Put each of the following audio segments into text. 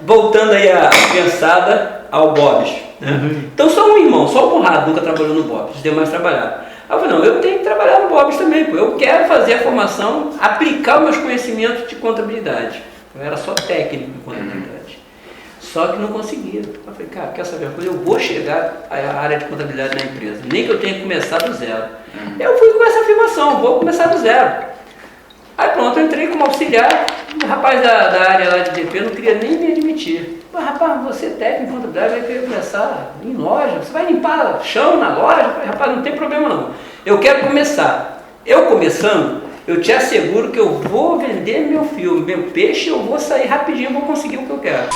voltando aí a criançada ao Bob's, né? Então só um irmão, só o Conrado nunca trabalhou no Bob's, os demais trabalharam. Aí eu falei, não, eu tenho que trabalhar no Bob's também, pô. Eu quero fazer a formação, aplicar os meus conhecimentos de contabilidade. Eu era só técnico de contabilidade. Só que não conseguia. Eu falei, cara, quer saber uma coisa? Eu vou chegar à área de contabilidade da empresa, nem que eu tenha que começar do zero. Eu fui com essa afirmação, vou começar do zero. Aí pronto, eu entrei como auxiliar, o rapaz da área lá de DP não queria nem me admitir. Mas rapaz, você é técnico em contabilidade, vai querer começar em loja, você vai limpar chão na loja? Eu falei, rapaz, não tem problema não, eu quero começar. Eu começando, eu te asseguro que eu vou vender meu filme, meu peixe, eu vou sair rapidinho, vou conseguir o que eu quero.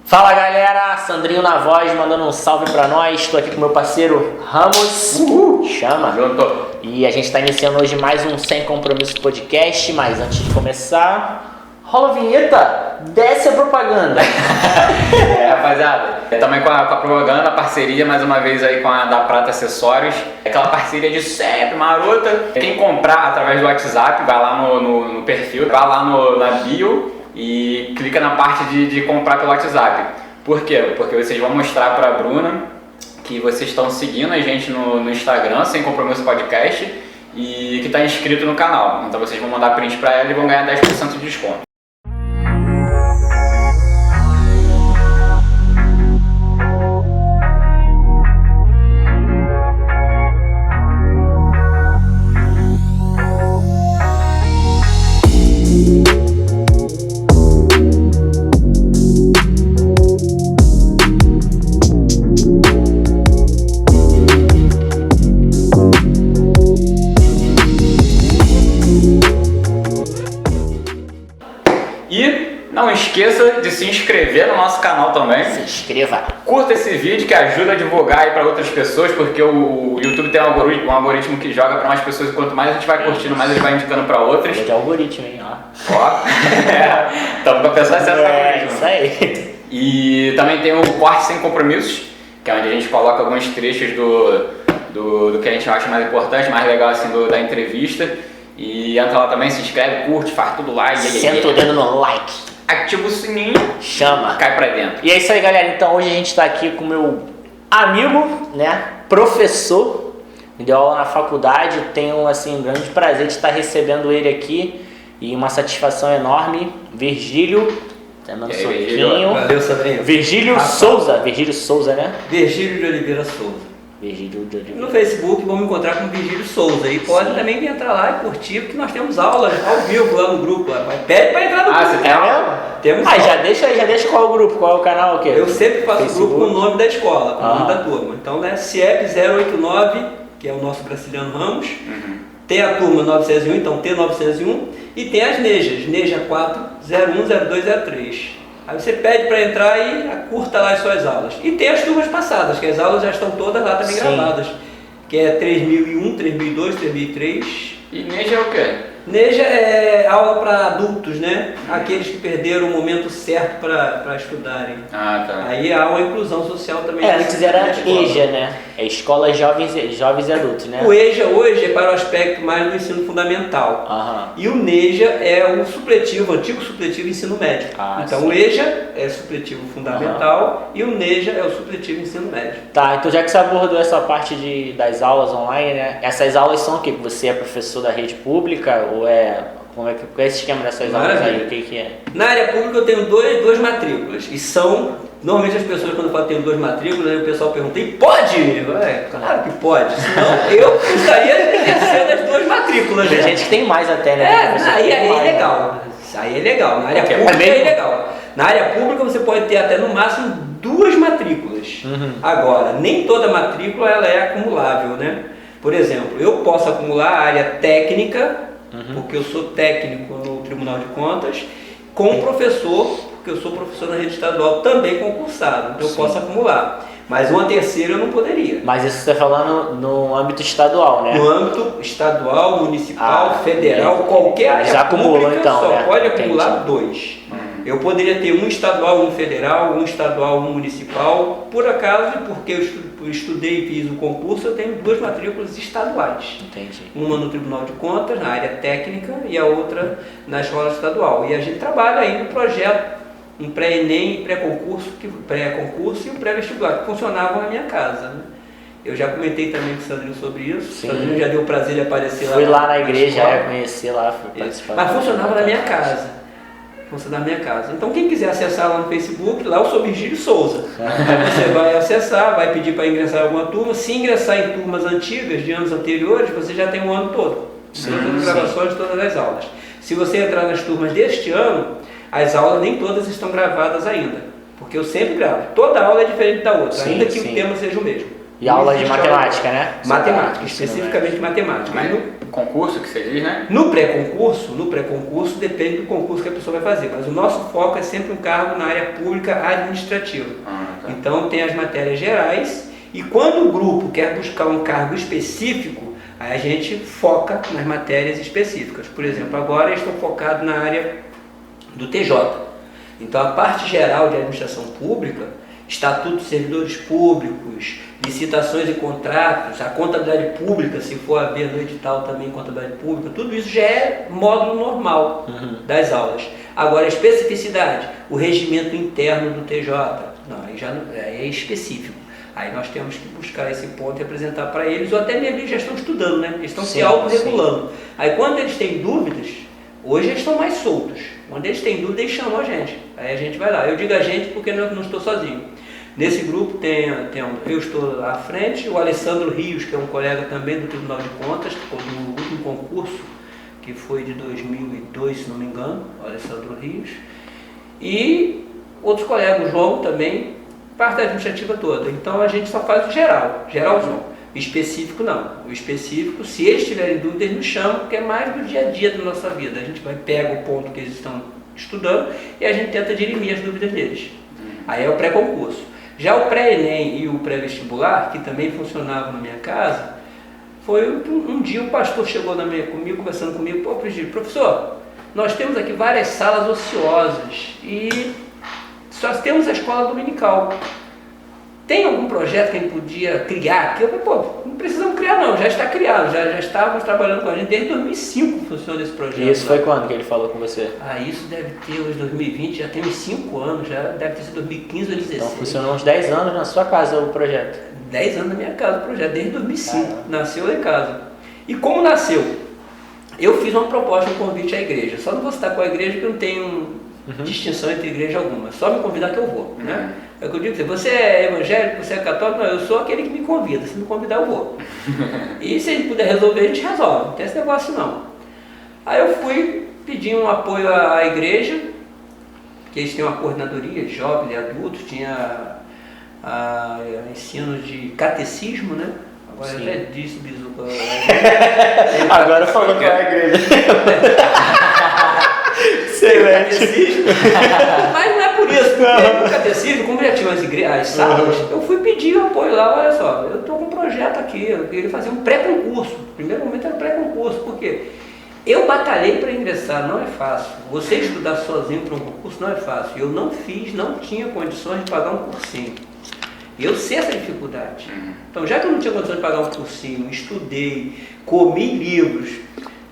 Fala galera, Sandrinho na voz, mandando um salve pra nós. Estou aqui com meu parceiro Ramos. Chama! Junto. E a gente está iniciando hoje mais um Sem Compromisso podcast. Mas antes de começar, rola a vinheta, desce a propaganda. Rapaziada, também com a propaganda, a parceria mais uma vez aí com a da Prata Acessórios. Aquela parceria de sempre, marota. Quem comprar através do WhatsApp, vai lá no perfil, vai lá na bio e clica na parte de comprar pelo WhatsApp. Por quê? Porque vocês vão mostrar para a Bruna que vocês estão seguindo a gente no Instagram, Sem Compromisso Podcast, e que está inscrito no canal. Então vocês vão mandar print para ela e vão ganhar 10% de desconto. Não esqueça de se inscrever no nosso canal também. Se inscreva. Curta esse vídeo que ajuda a divulgar aí para outras pessoas, porque o YouTube tem um algoritmo que joga para mais pessoas. Quanto mais a gente vai curtindo, mais ele vai indicando para outras. Hoje é algoritmo, hein? Ó. Então, para pensar certo algoritmo. Isso aí. E também tem o Corte Sem Compromissos, que é onde a gente coloca alguns trechos do que a gente acha mais importante, mais legal assim da entrevista. E entra lá também, se inscreve, curte, faz tudo lá. Senta o dedo no like. Ativa o sininho, chama, cai pra dentro. E é isso aí, galera. Então hoje a gente tá aqui com o meu amigo, né, professor, me deu aula na faculdade. Tenho assim um grande prazer de estar recebendo ele aqui e uma satisfação enorme. Virgílio, tá dando um soquinho. Valeu, Sandrinho. Virgílio Souza, Virgílio Souza, né? Virgílio de Oliveira Souza. Virgílio de Oliveira. No Facebook vamos encontrar com o Virgílio Souza. E pode também entrar lá e curtir, porque nós temos aulas ao vivo lá no grupo. Pede pra entrar no grupo. Você tem mesmo? Temos já deixa qual o grupo, qual é o canal, o quê? Eu sempre faço Facebook. grupo com o nome da escola, com o nome da turma. Então, né, CIEP 089, que é o nosso Graciliano Ramos. Tem a turma 901, então T901. E tem as NEJAs, NEJA 4010203. Aí você pede para entrar e curta lá as suas aulas. E tem as turmas passadas, que as aulas já estão todas lá também gravadas. Que é 3001, 3002, 3003. E NEJA é o quê? NEJA é aula para adultos, né? Aqueles que perderam o momento certo para estudarem. Ah, tá. Aí há uma inclusão social também. Antes era EJA, né? É Escola Jovens e Adultos, né? O EJA hoje é para o aspecto mais do ensino fundamental. E o NEJA é o supletivo, o antigo supletivo ensino médio. Então o EJA é supletivo fundamental e o NEJA é o supletivo ensino médio. Tá, então já que você abordou essa parte das aulas online, né? Essas aulas são o quê? Você é professor da rede pública ou qual é esse esquema dessas aulas aí? O que é? Na área pública eu tenho duas matrículas e são, normalmente as pessoas quando falam que tenho duas matrículas, aí o pessoal pergunta, e pode? Claro que pode, senão eu gostaria de exercer as duas matrículas. Tem gente que tem mais até, né? Aí é legal. Aí é legal, na área pública é legal. Na área pública você pode ter até no máximo duas matrículas. Agora, nem toda matrícula ela é acumulável, né? Por exemplo, eu posso acumular a área técnica, porque eu sou técnico no Tribunal de Contas, com professor, porque eu sou professor na rede estadual, também concursado, então eu posso acumular. Mas uma terceira eu não poderia. Mas isso você está falando no âmbito estadual, né? No âmbito estadual, municipal, federal, qualquer área já acumulou, pública, então, só né? pode acumular dois. Eu poderia ter um estadual, um federal, um estadual, um municipal. Por acaso, porque eu estudei e fiz o concurso, eu tenho 2 matrículas estaduais. Entendi. Uma no Tribunal de Contas, na área técnica, e a outra na escola estadual. E a gente trabalha aí no projeto, um pré-ENEM, pré-concurso e o pré-vestibular, que funcionavam na minha casa, né? Eu já comentei também com o Sandrinho sobre isso. Sim. O Sandrinho já deu o prazer de aparecer lá. Fui lá na igreja, escola. conhecer lá, fui participar. Mas funcionava na minha casa. Funcionava na minha casa. Então quem quiser acessar lá no Facebook, lá eu sou Virgílio Souza. Aí você vai acessar, vai pedir para ingressar em alguma turma. Se ingressar em turmas antigas, de anos anteriores, você já tem um ano todo. Todas as gravações de todas as aulas. Se você entrar nas turmas deste ano, as aulas nem todas estão gravadas ainda. Porque eu sempre gravo. Toda aula é diferente da outra, ainda que o tema seja o mesmo. E aula de matemática, né? Matemática, especificamente matemática. Mas no concurso que você diz, né? No pré-concurso depende do concurso que a pessoa vai fazer, mas o nosso foco é sempre um cargo na área pública administrativa. Tá. Então tem as matérias gerais e quando o grupo quer buscar um cargo específico, aí a gente foca nas matérias específicas. Por exemplo, agora eu estou focado na área do TJ. Então a parte geral de administração pública, Estatuto de Servidores Públicos, licitações e contratos, a contabilidade pública, se for haver no edital também contabilidade pública, tudo isso já é módulo normal das aulas. Agora, a especificidade, o regimento interno do TJ, não, aí já não, aí é específico. Aí nós temos que buscar esse ponto e apresentar para eles, ou até mesmo eles já estão estudando, né? Eles estão se autorregulando. Aí quando eles têm dúvidas, hoje eles estão mais soltos. Quando eles têm dúvida, eles chamam a gente. Aí a gente vai lá. Eu digo a gente porque eu não estou sozinho. Nesse grupo eu estou à frente, o Alessandro Rios, que é um colega também do Tribunal de Contas, que foi do último concurso, que foi de 2002, se não me engano, o Alessandro Rios. E outros colegas, o João também, parte da administrativa toda. Então a gente só faz o geralzão. O específico não. O específico, se eles tiverem dúvida, eles nos chamam, porque é mais do dia a dia da nossa vida. A gente pega o ponto que eles estão estudando e a gente tenta dirimir as dúvidas deles. Aí é o pré-concurso. Já o pré-ENEM e o pré-vestibular, que também funcionavam na minha casa, foi um dia o pastor chegou comigo, conversando comigo, professor, nós temos aqui várias salas ociosas e só temos a escola dominical. Tem algum projeto que a gente podia criar? Que eu falei, não precisamos criar não, já está criado, já estávamos trabalhando com a gente, desde 2005 funciona esse projeto. E isso foi quando que ele falou com você? Isso deve ter, hoje 2020, já tem uns 5 anos, já deve ter sido 2015 ou 2016. Então funcionou uns 10 anos na sua casa o projeto? 10 anos na minha casa o projeto, desde 2005, nasceu lá em casa. E como nasceu? Eu fiz uma proposta, um convite à igreja, só não vou citar qual a igreja porque eu não tenho distinção entre igreja alguma, só me convidar que eu vou, né? É o que eu digo, você é evangélico, você é católico, não, eu sou aquele que me convida, se me convidar eu vou. E se a gente puder resolver, a gente resolve, não tem esse negócio não. Aí eu fui pedir um apoio à igreja, que eles têm uma coordenadoria de jovens e adultos, tinha ensino de catecismo, né? Agora eu até disse, Bizuca. Agora falou que é a igreja. Excelente. Mas não é por isso, porque no catecismo, como já tinha as salas, eu fui pedir o apoio lá, olha só, eu estou com um projeto aqui, eu queria fazer um pré-concurso. No primeiro momento era pré-concurso, porque eu batalhei para ingressar, não é fácil. Você estudar sozinho para um concurso não é fácil. Eu não tinha condições de pagar um cursinho. E eu sei essa dificuldade. Então, já que eu não tinha condições de pagar um cursinho, estudei, comi livros,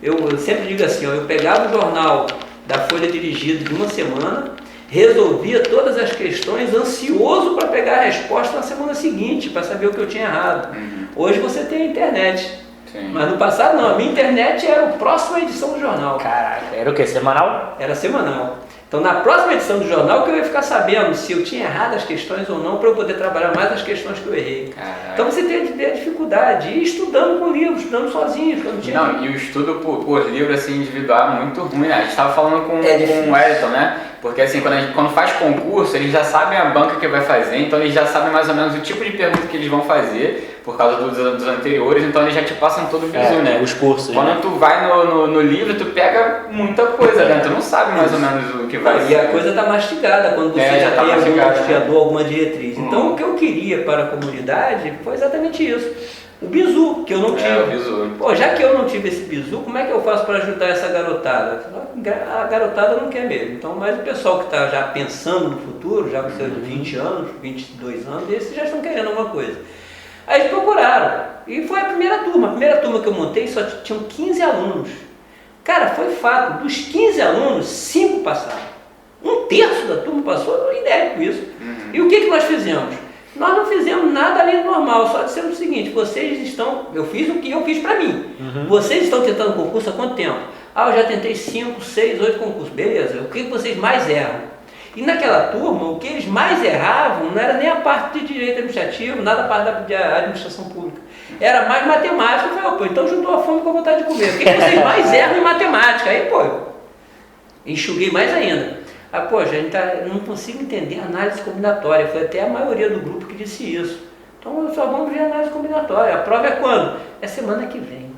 eu sempre digo assim, eu pegava o jornal da Folha Dirigida de uma semana, resolvia todas as questões, ansioso para pegar a resposta na semana seguinte, para saber o que eu tinha errado. Hoje você tem a internet. Sim. Mas no passado não, a minha internet era a próxima edição do jornal. Caraca, era o quê? Semanal? Era semanal. Então na próxima edição do jornal que eu ia ficar sabendo se eu tinha errado as questões ou não, para eu poder trabalhar mais as questões que eu errei. Caraca. Então você tem a dificuldade, e estudando com livros, estudando sozinho. E o estudo por livro assim, individual é muito ruim, né? A gente estava falando com o Wellington, né? Porque assim, quando faz concurso, eles já sabem a banca que vai fazer, então eles já sabem mais ou menos o tipo de pergunta que eles vão fazer, por causa dos anteriores, então eles já te passam todo o bizu, né? Os cursos. Quando tu vai no livro, tu pega muita coisa, né? Tu não sabe mais ou menos o que vai ser. E a coisa está mastigada, quando você já tem algum norteador, alguma diretriz. Então o que eu queria para a comunidade foi exatamente isso. O bizu, que eu não tive. O bizu. Pô, já que eu não tive esse bizu, como é que eu faço para ajudar essa garotada? A garotada não quer mesmo. Então, mas o pessoal que está já pensando no futuro, já com seus 20 anos, 22 anos, esses já estão querendo alguma coisa. Aí eles procuraram. E foi a primeira turma. A primeira turma que eu montei só tinham 15 alunos. Cara, foi fato. Dos 15 alunos, 5 passaram. 1/3 da turma passou, eu não tenho ideia com isso. E o que nós fizemos? Nós não fizemos nada além do normal, só dissemos o seguinte: vocês estão, eu fiz o que eu fiz para mim. Vocês estão tentando concurso há quanto tempo? Eu já tentei 5, 6, 8 concursos. Beleza, o que vocês mais erram? E naquela turma, o que eles mais erravam não era nem a parte de direito administrativo, nada a parte da administração pública. Era mais matemática. Eu falei, então juntou a fome com a vontade de comer. O que vocês mais erram em matemática? Aí, enxuguei mais ainda. Gente, não consigo entender a análise combinatória. Foi até a maioria do grupo que disse isso. Então, só vamos ver a análise combinatória. A prova é quando? É semana que vem.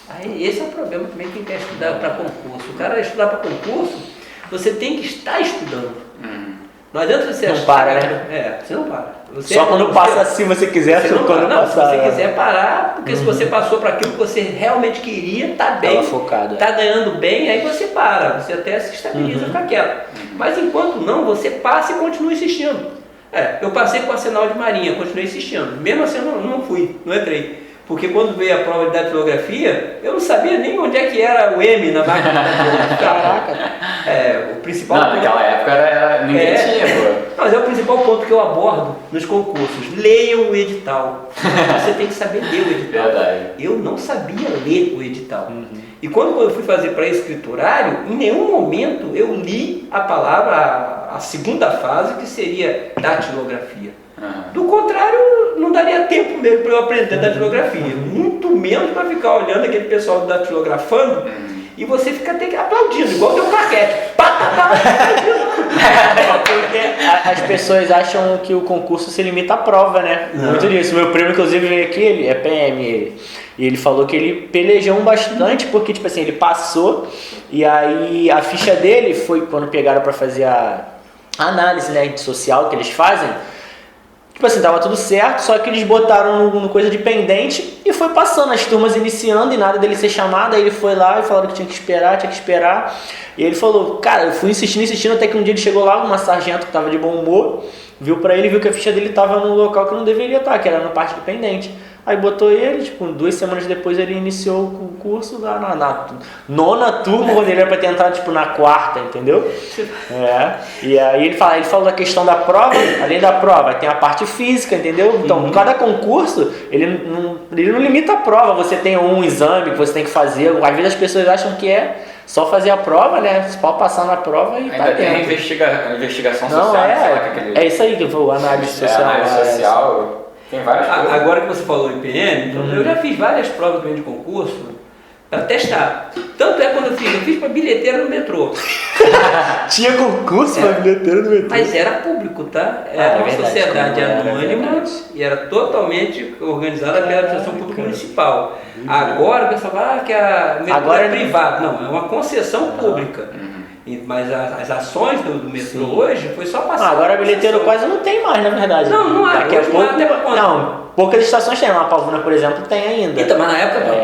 Aí, esse é o problema também quem quer estudar para concurso. O cara estudar para concurso, você tem que estar estudando. Não adianta você não para, né? Você não para. Só quando passa assim você quiser, você quando não, passar. Se você quiser parar, porque se você passou para aquilo que você realmente queria, tá bem, tá ganhando bem, aí você para, você até se estabiliza, fica quieto. Mas enquanto não, você passa e continua insistindo. Eu passei com o Arsenal de Marinha, continuei insistindo. Mesmo assim eu não fui, não entrei. Porque quando veio a prova de datilografia, eu não sabia nem onde é que era o M na máquina da datilografia. Caraca! O principal ponto... naquela época ninguém tinha, pô. Mas é o principal ponto que eu abordo nos concursos. Leiam o edital. Você tem que saber ler o edital. Verdade. Eu não sabia ler o edital. E quando eu fui fazer para escriturário, em nenhum momento eu li a palavra, a segunda fase, que seria datilografia. Do contrário, não daria tempo mesmo para eu aprender datilografia. Muito menos para ficar olhando aquele pessoal datilografando e você fica até aplaudindo, igual deu um claquete. Porque as pessoas acham que o concurso se limita à prova, né? Muito disso. Meu primo, inclusive, veio aqui, ele é PM, e ele falou que ele pelejou bastante, porque, tipo assim, ele passou, e aí a ficha dele foi, quando pegaram para fazer a análise, né, social que eles fazem, tipo assim, tava tudo certo, só que eles botaram no coisa de pendente e foi passando as turmas iniciando e nada dele ser chamado. Aí ele foi lá e falaram que tinha que esperar. E ele falou, cara, eu fui insistindo até que um dia ele chegou lá, uma sargento que tava de bom humor, viu pra ele, viu que a ficha dele tava no local que não deveria estar, que era na parte do pendente. Aí botou ele, 2 semanas depois ele iniciou o concurso lá na nona turma, quando ele era pra ter entrado na 4ª, entendeu? E aí ele falou da questão da prova, além da prova, tem a parte física, entendeu? Então, cada concurso, ele não limita a prova, você tem um exame que você tem que fazer, às vezes as pessoas acham que é só fazer a prova, né? Você pode passar na prova e ainda tá tem dentro. Investigação não, social. É isso aí que foi o análise social. Análise social. Tem várias coisas. Agora que você falou em PM, então eu já fiz várias provas de concurso para testar. Tanto é quando eu fiz para bilheteira no metrô. Tinha concurso para bilheteira no metrô. Mas era público, tá? Era uma sociedade anônima e era totalmente organizada pela administração pública municipal. Agora o pessoal fala que a metrô é privado. Não, é uma concessão pública. Mas as ações do metrô hoje foi só passar. Agora a bilheteira quase não tem mais, na verdade. Não há. Daqui a pouco, poucas estações tem. Uma Pavuna, por exemplo, tem ainda. Então, mas na época não.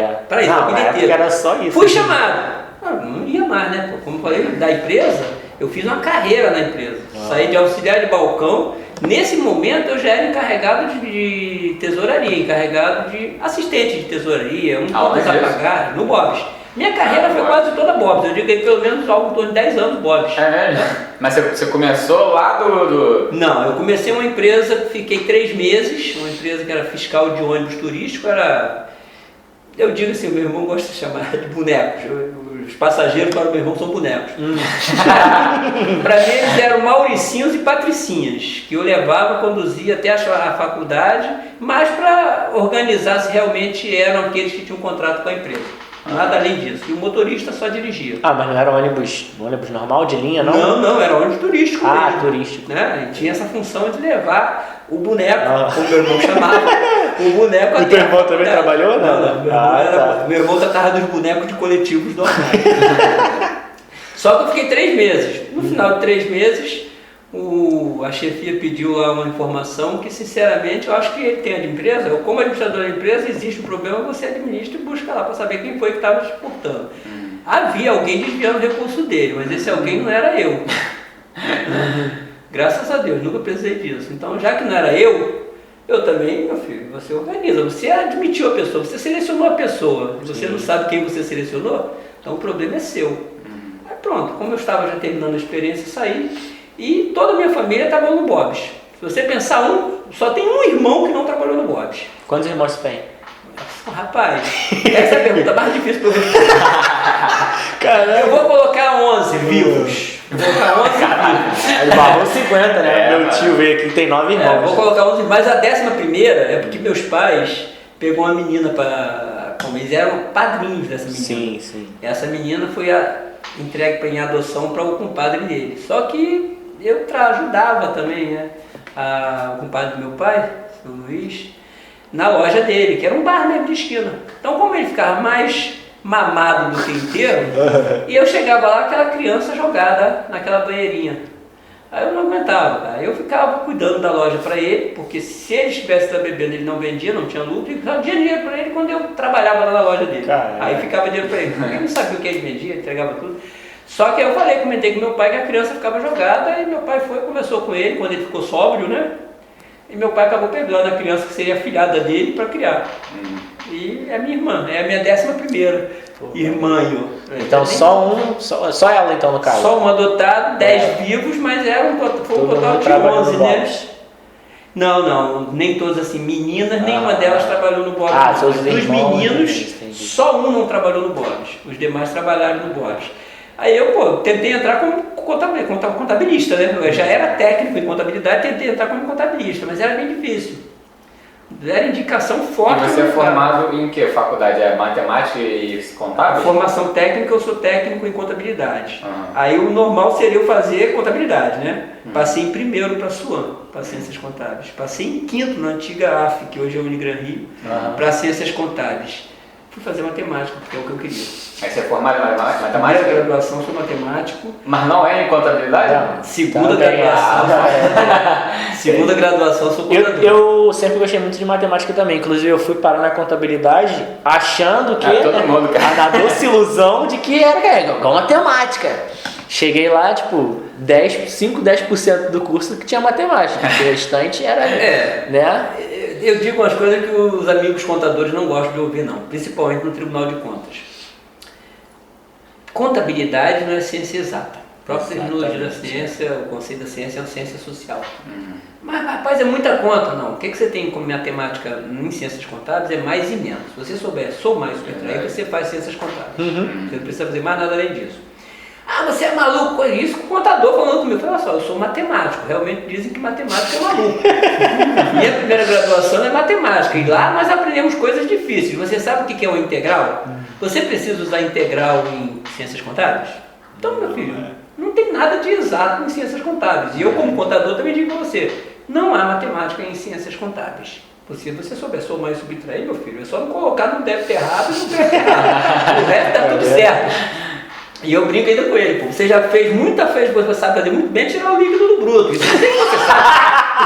Na época era só isso. Fui chamado. Não ia mais, né? Como eu falei, da empresa, eu fiz uma carreira na empresa. Saí de auxiliar de balcão. Nesse momento eu já era encarregado de tesouraria, encarregado de assistente de tesouraria, contas a pagar, no Bob's. Minha carreira foi quase toda Bob's. Eu digo que pelo menos algo em torno de 10 anos Bob's. Mas você começou lá do... Não, eu comecei uma empresa, fiquei 3 meses, uma empresa que era fiscal de ônibus turístico, eu digo assim, o meu irmão gosta de chamar de bonecos. Os passageiros para o meu irmão são bonecos. Para mim eles eram mauricinhos e patricinhas, que eu levava, conduzia até a faculdade, mas para organizar se realmente eram aqueles que tinham contrato com a empresa. Nada além disso. E o motorista só dirigia. Mas não era ônibus normal, de linha, não? Não, era ônibus turístico mesmo. Turístico. Né? E tinha essa função de levar o boneco, como meu irmão chamava, o boneco até... O teu irmão também trabalhou? Não. Meu irmão tratava dos bonecos de coletivos normais. Só que eu fiquei 3 meses. No final de 3 meses, a chefia pediu lá uma informação que, sinceramente, eu acho que ele tem a de empresa. Eu, como administrador da empresa, existe um problema, você administra e busca lá para saber quem foi que estava exportando. Havia alguém desviando o recurso dele, mas esse alguém não era eu. Graças a Deus, nunca precisei disso. Então, já que não era eu também, meu filho, você organiza. Você admitiu a pessoa, você selecionou a pessoa. Você não sabe quem você selecionou, então o problema é seu. Aí pronto, como eu estava já terminando a experiência, saí. E toda a minha família trabalhou no Bob's. Se você pensar só tem um irmão que não trabalhou no Bob's. Quantos irmãos você tem? Rapaz, essa é a pergunta mais difícil para eu responder. Caramba. Eu vou colocar 11 vivos. Eu vou colocar 11 vivos. Aí barrou 50, né? Meu tio veio aqui, tem 9 irmãos. Vou colocar 11, mas a 11ª é porque meus pais pegou uma menina para... Eles eram padrinhos dessa menina. Sim, sim. Essa menina foi entregue em adoção para o compadre dele. Só que eu ajudava também, né? O compadre do meu pai, o seu Luiz, na loja dele, que era um bar mesmo de esquina. Então, como ele ficava mais mamado do que inteiro, e eu chegava lá, aquela criança jogada naquela banheirinha. Aí eu não aguentava, cara. Eu ficava cuidando da loja para ele, porque se ele estivesse bebendo, ele não vendia, não tinha lucro, e eu tinha dinheiro para ele quando eu trabalhava lá na loja dele. Caramba. Aí ficava dinheiro para ele. Ele não sabia o que ele vendia, entregava tudo. Só que eu comentei com meu pai que a criança ficava jogada, e meu pai conversou com ele, quando ele ficou sóbrio, né? E meu pai acabou pegando a criança que seria afilhada dele para criar. E é minha irmã, é a minha 11ª irmã. Então só ela então no caso? Só um adotado, 10 vivos, mas foi um total de 11, né? Não, nem todas assim, meninas, nenhuma delas trabalhou no Bob's. Seus Dos irmãos, meninos, entendi. só um não trabalhou no Bob's, os demais trabalharam no Bob's. Aí eu, tentei entrar como contabilista, né? Eu já era técnico em contabilidade, tentei entrar como contabilista, mas era bem difícil. Era indicação forte. E você é formado em que faculdade? É matemática e contábil? Formação técnica, eu sou técnico em contabilidade. Aí o normal seria eu fazer contabilidade, né? Passei em primeiro para a SUAM, para Ciências Contábeis. Passei em quinto na antiga AF, que hoje é a Unigran Rio, para Ciências Contábeis. Fui fazer matemática, porque é o que eu queria. Aí você é formado em matemática? Primeira graduação, sou matemático. Mas não é em contabilidade? Segunda graduação. Segunda graduação, sou contador. Eu sempre gostei muito de matemática também. Inclusive eu fui parar na contabilidade achando que... todo mundo, cara. Na doce ilusão de que era igual matemática. Cheguei lá, tipo, 10% do curso que tinha matemática. O restante era... né? Eu digo umas coisas que os amigos contadores não gostam de ouvir, não. Principalmente no Tribunal de Contas. Contabilidade não é ciência exata. A própria terminologia da ciência, o conceito da ciência é uma ciência social. Mas, rapaz, é muita conta, não. O que você tem como matemática em ciências contábeis é mais e menos. Se você souber somar e subtrair, você faz ciências contábeis. Você não precisa fazer mais nada além disso. Você é maluco com isso? O contador falando comigo, olha só, eu sou matemático, realmente dizem que matemática é maluco. Minha primeira graduação é matemática, e lá nós aprendemos coisas difíceis. Você sabe o que é uma integral? Você precisa usar integral em ciências contábeis? Então, meu filho, não tem nada de exato em ciências contábeis. E eu, como contador, também digo para você, não há matemática em ciências contábeis. Se você souber somar e subtrair, meu filho, é só não colocar no débito errado e no crédito errado. O resto está tudo certo. E eu brinco ainda com ele, você já fez muita fez, você sabe fazer muito bem tirar o líquido do bruto. Isso eu sei que você sabe.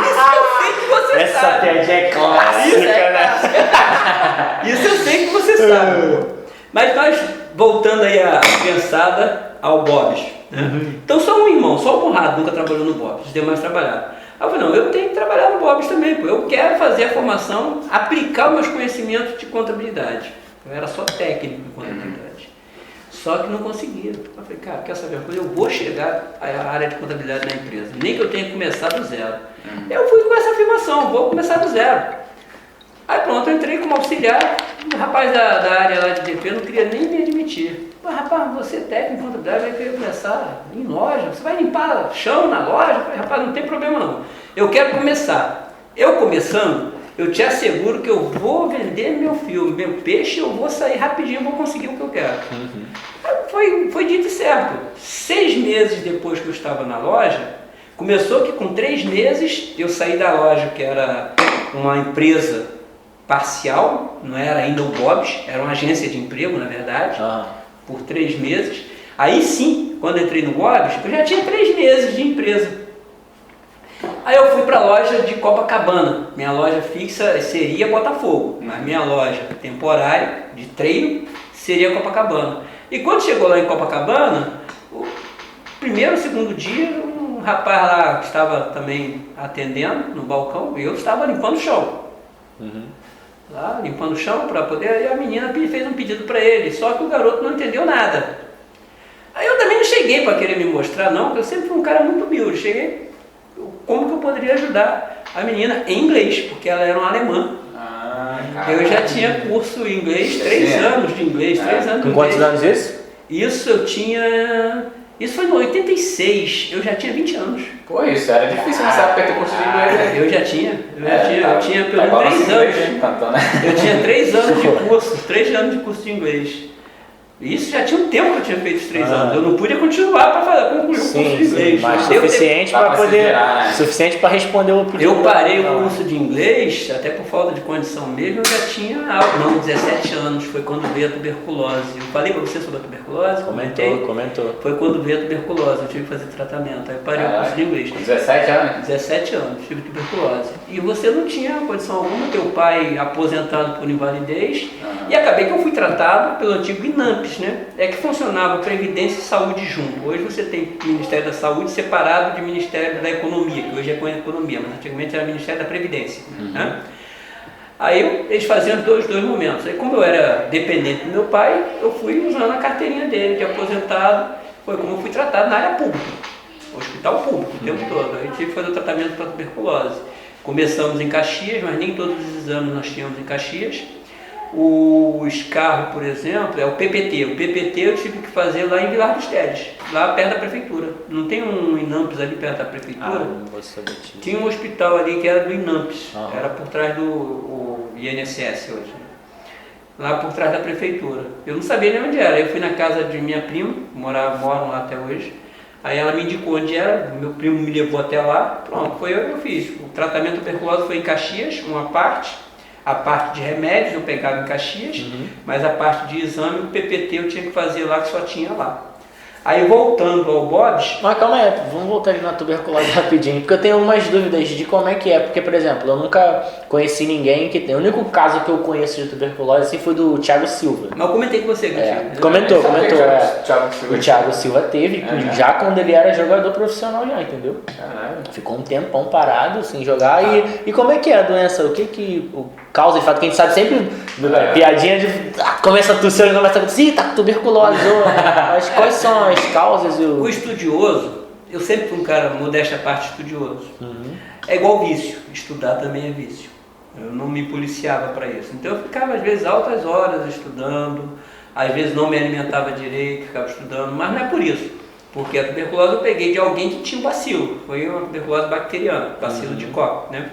Isso eu sei que você Essa sabe. piadinha é clássica, né? Isso eu sei que você sabe. Mas nós, voltando aí a criançada ao Bob's. Então só um irmão, só o Conrado nunca trabalhou no Bob's, os demais trabalharam. Aí eu falei, não, eu tenho que trabalhar no Bob's também, pô. Eu quero fazer a formação, aplicar os meus conhecimentos de contabilidade. Eu era só técnico em contabilidade. Só que não conseguia. Eu falei, cara, quer saber uma coisa? Eu vou chegar à área de contabilidade na empresa, nem que eu tenha que começar do zero. Eu fui com essa afirmação, vou começar do zero. Aí pronto, eu entrei como auxiliar, o rapaz da área lá de DP não queria nem me admitir. Mas rapaz, você é técnico em contabilidade, vai querer começar em loja, você vai limpar chão na loja? Eu falei, rapaz, não tem problema não. Eu quero começar. Eu começando, eu te asseguro que eu vou vender meu filme, meu peixe, eu vou sair rapidinho, vou conseguir o que eu quero. Foi dito e certo. 6 meses depois que eu estava na loja, começou que com 3 meses eu saí da loja, que era uma empresa parcial, não era ainda o Bob's, era uma agência de emprego, na verdade, por 3 meses. Aí sim, quando eu entrei no Bob's, eu já tinha 3 meses de empresa. Aí eu fui para a loja de Copacabana. Minha loja fixa seria Botafogo, mas minha loja temporária de treino seria Copacabana. E quando chegou lá em Copacabana, o primeiro ou segundo dia, um rapaz lá que estava também atendendo no balcão, e eu estava limpando o chão. Lá, limpando o chão para poder, e a menina fez um pedido para ele, só que o garoto não entendeu nada. Aí eu também não cheguei para querer me mostrar não, porque eu sempre fui um cara muito humilde. Cheguei, como que eu poderia ajudar a menina em inglês, porque ela era uma alemã. Eu já tinha curso em inglês, 3 anos de inglês, 3 anos de inglês. Com quantos anos isso? Isso eu tinha... Isso foi em 86, eu já tinha 20 anos. Pô, isso era difícil nessa época ter curso de inglês, né? Eu tinha pelo menos 3 anos. Eu tinha 3 anos de curso, 3 anos de curso de inglês. Isso já tinha um tempo que eu tinha feito os 3 anos. Eu não podia continuar para concluir o curso de inglês. Mas suficiente para poder. Suficiente para responder o pedido. Eu parei o curso de inglês, até por falta de condição mesmo, eu já tinha 17 anos, foi quando veio a tuberculose. Eu falei para você sobre a tuberculose? Comentou. Foi quando veio a tuberculose, eu tive que fazer tratamento. Aí eu parei o curso de inglês. 17 anos? 17 anos, tive tuberculose. E você não tinha condição alguma, teu pai aposentado por invalidez, e acabei que eu fui tratado pelo antigo INAMPS, né? É que funcionava Previdência e Saúde junto. Hoje você tem Ministério da Saúde separado de Ministério da Economia, que hoje é com a Economia, mas antigamente era Ministério da Previdência. Né? Aí eles faziam os dois momentos. Aí como eu era dependente do meu pai, eu fui usando a carteirinha dele de aposentado. Foi como eu fui tratado na área pública, hospital público o tempo todo. Aí tive que fazer o tratamento para tuberculose. Começamos em Caxias, mas nem todos os exames nós tínhamos em Caxias. O escarro, por exemplo, é o PPT. O PPT eu tive que fazer lá em Vilar dos Teles, lá perto da prefeitura. Não tem um INAMPS ali perto da prefeitura? Tinha um hospital ali que era do INAMPS, era por trás do INSS hoje. Lá por trás da prefeitura. Eu não sabia nem onde era. Eu fui na casa de minha prima, moram lá até hoje. Aí ela me indicou onde era, meu primo me levou até lá. Pronto, foi eu que eu fiz. O tratamento da tuberculose foi em Caxias, uma parte. A parte de remédios eu pegava em Caxias, mas a parte de exame, o PPT eu tinha que fazer lá, que só tinha lá. Aí voltando ao Bob's... Mas calma aí, vamos voltar ali na tuberculose rapidinho, porque eu tenho algumas dúvidas de como é que é, porque, por exemplo, eu nunca conheci ninguém que tem... O único caso que eu conheço de tuberculose assim, foi do Thiago Silva. Mas eu comentei com você, Comentou. O Thiago Silva teve, já quando ele era jogador profissional já, entendeu? Ficou um tempão parado, sem jogar, e como é que é a doença? O que causa, de fato, que a gente sabe sempre, piadinha de... começa a tossir, começa a tossir, tá com tuberculose, mas quais são as causas? O estudioso, eu sempre fui um cara, modéstia à parte, estudioso. É igual vício, estudar também é vício. Eu não me policiava para isso. Então eu ficava às vezes altas horas estudando, às vezes não me alimentava direito, ficava estudando, mas não é por isso. Porque a tuberculose eu peguei de alguém que tinha um bacilo, foi uma tuberculose bacteriana, bacilo de Koch, né?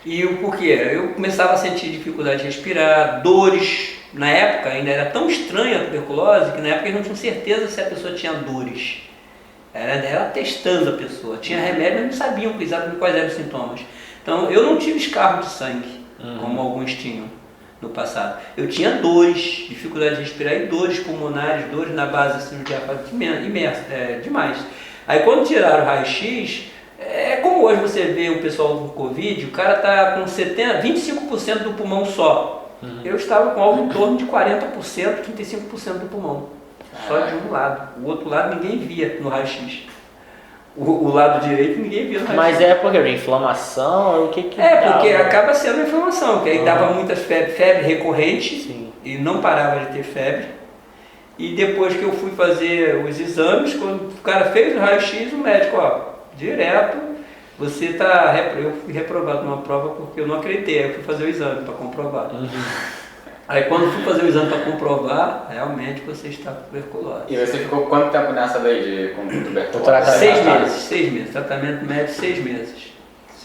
E o porquê? Eu começava a sentir dificuldade de respirar, dores. Na época ainda era tão estranha a tuberculose que na época eles não tinham certeza se a pessoa tinha dores. Era testando a pessoa. Tinha remédio, mas não sabiam exatamente quais eram os sintomas. Então eu não tive escarro de sangue, como alguns tinham no passado. Eu tinha dores, dificuldade de respirar e dores pulmonares, dores na base da cirurgia demais. Aí quando tiraram o raio-x, é como hoje você vê o pessoal com Covid, o cara está com 25% do pulmão só. Eu estava com algo em torno de 40%, 35% do pulmão. Só de um lado. O outro lado ninguém via no raio-x. O lado direito ninguém via no raio-x. Mas é porque inflamação? O que porque acaba sendo inflamação, que aí dava muitas febre recorrente e não parava de ter febre. E depois que eu fui fazer os exames, quando o cara fez o raio-x, o médico, direto, você está... Eu fui reprovado numa prova porque eu não acreditei, eu fui fazer o exame para comprovar. Aí quando fui fazer o exame para comprovar, realmente você está com tuberculose. E você ficou quanto tempo nessa daí com tuberculose? 6 meses, tratamento médico 6 meses.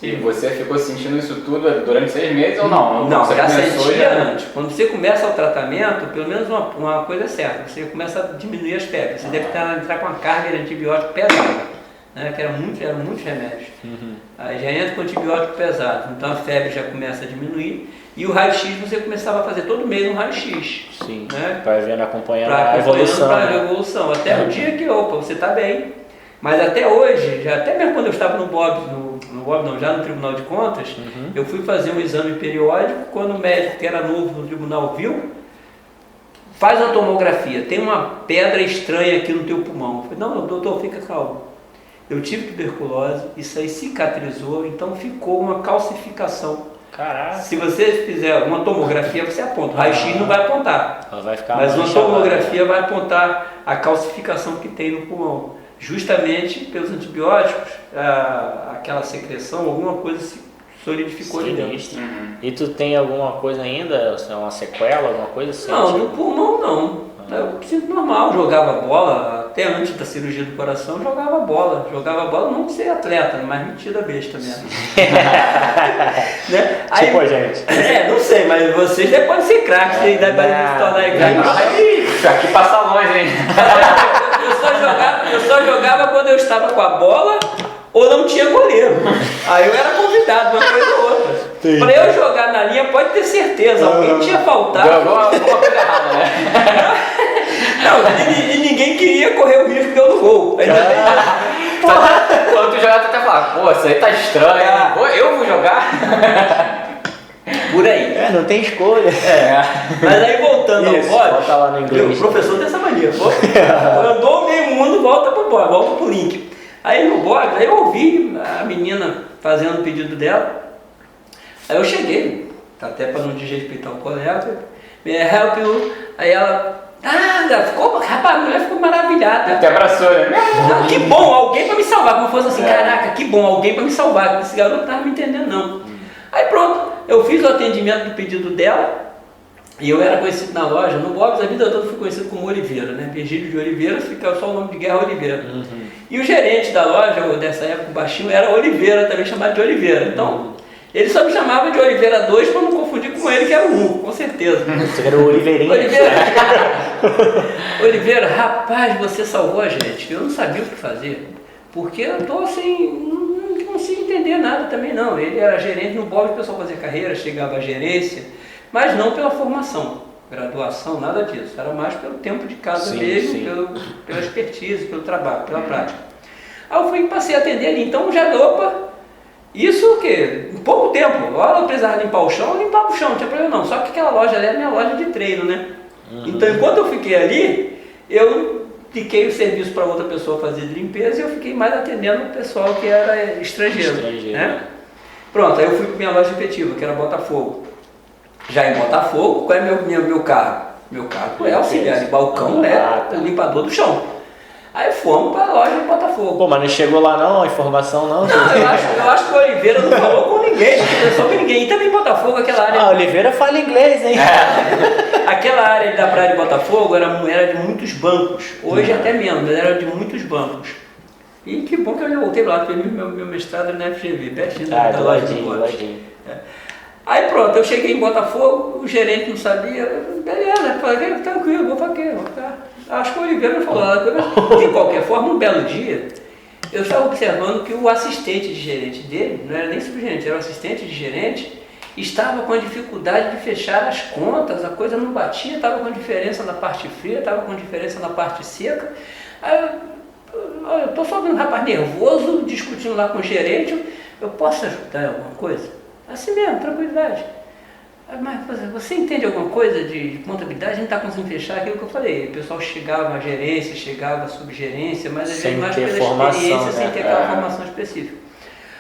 E você ficou sentindo isso tudo durante 6 meses ou não? Não, já sentia antes. Quando você começa o tratamento, pelo menos uma coisa é certa, você começa a diminuir as febres. Você deve entrar com uma carga de antibiótico pesada. Que eram muitos remédios. Aí já entra com antibiótico pesado, então a febre já começa a diminuir e o raio-x você começava a fazer todo mês um raio-x. Para ver acompanhar a evolução. Até o dia que, você está bem, Mas até hoje, até mesmo quando eu estava no BOB, já no Tribunal de Contas, eu fui fazer um exame periódico, quando o médico que era novo no tribunal viu, faz uma tomografia, tem uma pedra estranha aqui no teu pulmão. Eu falei, não, doutor, fica calmo. Eu tive tuberculose, isso aí cicatrizou, então ficou uma calcificação. Caraca. Se você fizer uma tomografia, você aponta. O raio-x não vai apontar. Vai ficar mas uma tomografia vai apontar a calcificação que tem no pulmão. Justamente pelos antibióticos, aquela secreção, alguma coisa se solidificou ali dentro. E tu tem alguma coisa ainda? Uma sequela, alguma coisa assim? Não, no pulmão não. Eu sinto normal, jogava bola, até antes da cirurgia do coração, jogava bola. Jogava bola não de ser atleta, mas metida besta mesmo. Né? Aí, tipo a gente. Não sei, mas vocês devem ser craques, vocês devem se tornar craques. Aqui passa longe, hein? Eu só jogava quando eu estava com a bola ou não tinha goleiro. Aí eu era convidado, uma coisa ou outra. Para eu jogar na linha, pode ter certeza, alguém tinha faltado. Jogou uma coisa errada, né? Não, e ninguém queria correr o risco de eu no gol. Quando tu jogar, tu até fala, pô, isso aí tá estranho, eu vou jogar. Por aí. Não tem escolha. Mas aí voltando ao volta lá no inglês. o professor tem essa mania. Andou meio mundo, volta pro BOB, volta pro link. Aí no BOB, aí eu ouvi a menina fazendo o pedido dela. Aí eu cheguei, até para não desrespeitar o colega, help you. Aí ela, rapaz, a mulher ficou maravilhada. Te abraçou, né? Não, que bom, alguém para me salvar. Como fosse assim, caraca, que bom, alguém para me salvar. Esse garoto não estava me entendendo, não. Aí pronto, eu fiz o atendimento do pedido dela. E eu era conhecido na loja, no Bob's, a vida toda fui conhecido como Oliveira, né? Virgílio de Oliveira, fica só o nome de Guerra Oliveira. E o gerente da loja, dessa época, o baixinho, era Oliveira, também chamado de Oliveira. Então, ele só me chamava de Oliveira 2 para não confundir com ele, que era o 1, com certeza. Você era o Oliveirinho. Oliveira, rapaz, você salvou a gente. Eu não sabia o que fazer, porque eu estou assim, não consigo entender nada também não. Ele era gerente no Bob's, o pessoal fazia carreira, chegava à gerência, mas não pela formação, graduação, nada disso. Era mais pelo tempo de casa mesmo, pela expertise, pelo trabalho, pela prática. Aí eu fui e passei a atender ali. Então já, isso o quê? Em pouco tempo. Hora eu precisava limpar o chão, eu limpava o chão, não tinha problema não. Só que aquela loja ali era minha loja de treino, né? Então enquanto eu fiquei ali, eu fiquei o serviço para outra pessoa fazer de limpeza e eu fiquei mais atendendo o pessoal que era estrangeiro. Né? Pronto, aí eu fui para minha loja efetiva, que era Botafogo. Já em Botafogo, qual é meu carro? Meu carro é auxiliar de balcão, o limpador do chão. Aí fomos para a loja de Botafogo. Pô, mas não chegou lá não, a informação não? Não, eu acho que o Oliveira não falou com ninguém, só com ninguém. E também Botafogo, aquela área... Oliveira fala inglês, hein? Aquela área da praia de Botafogo era de muitos bancos. Hoje até menos, mas era de muitos bancos. E que bom que eu já voltei lá, porque meu mestrado na FGV, pertinho da loja do Bote. Aí pronto, eu cheguei em Botafogo, o gerente não sabia, beleza, falei, tranquilo, vou ficar. Acho que o Oliveira não falou nada. De qualquer forma, um belo dia, eu estava observando que o assistente de gerente dele, não era nem subgerente, era o assistente de gerente, estava com a dificuldade de fechar as contas, a coisa não batia, estava com diferença na parte fria, estava com diferença na parte seca. Aí eu estou só vendo um rapaz nervoso, discutindo lá com o gerente, eu posso ajudar em alguma coisa? Assim mesmo, tranquilidade. Mas você entende alguma coisa de contabilidade? A gente está conseguindo fechar aquilo que eu falei. O pessoal chegava à gerência, chegava à subgerência, mas às vezes mais pela experiência, sem ter aquela formação específica.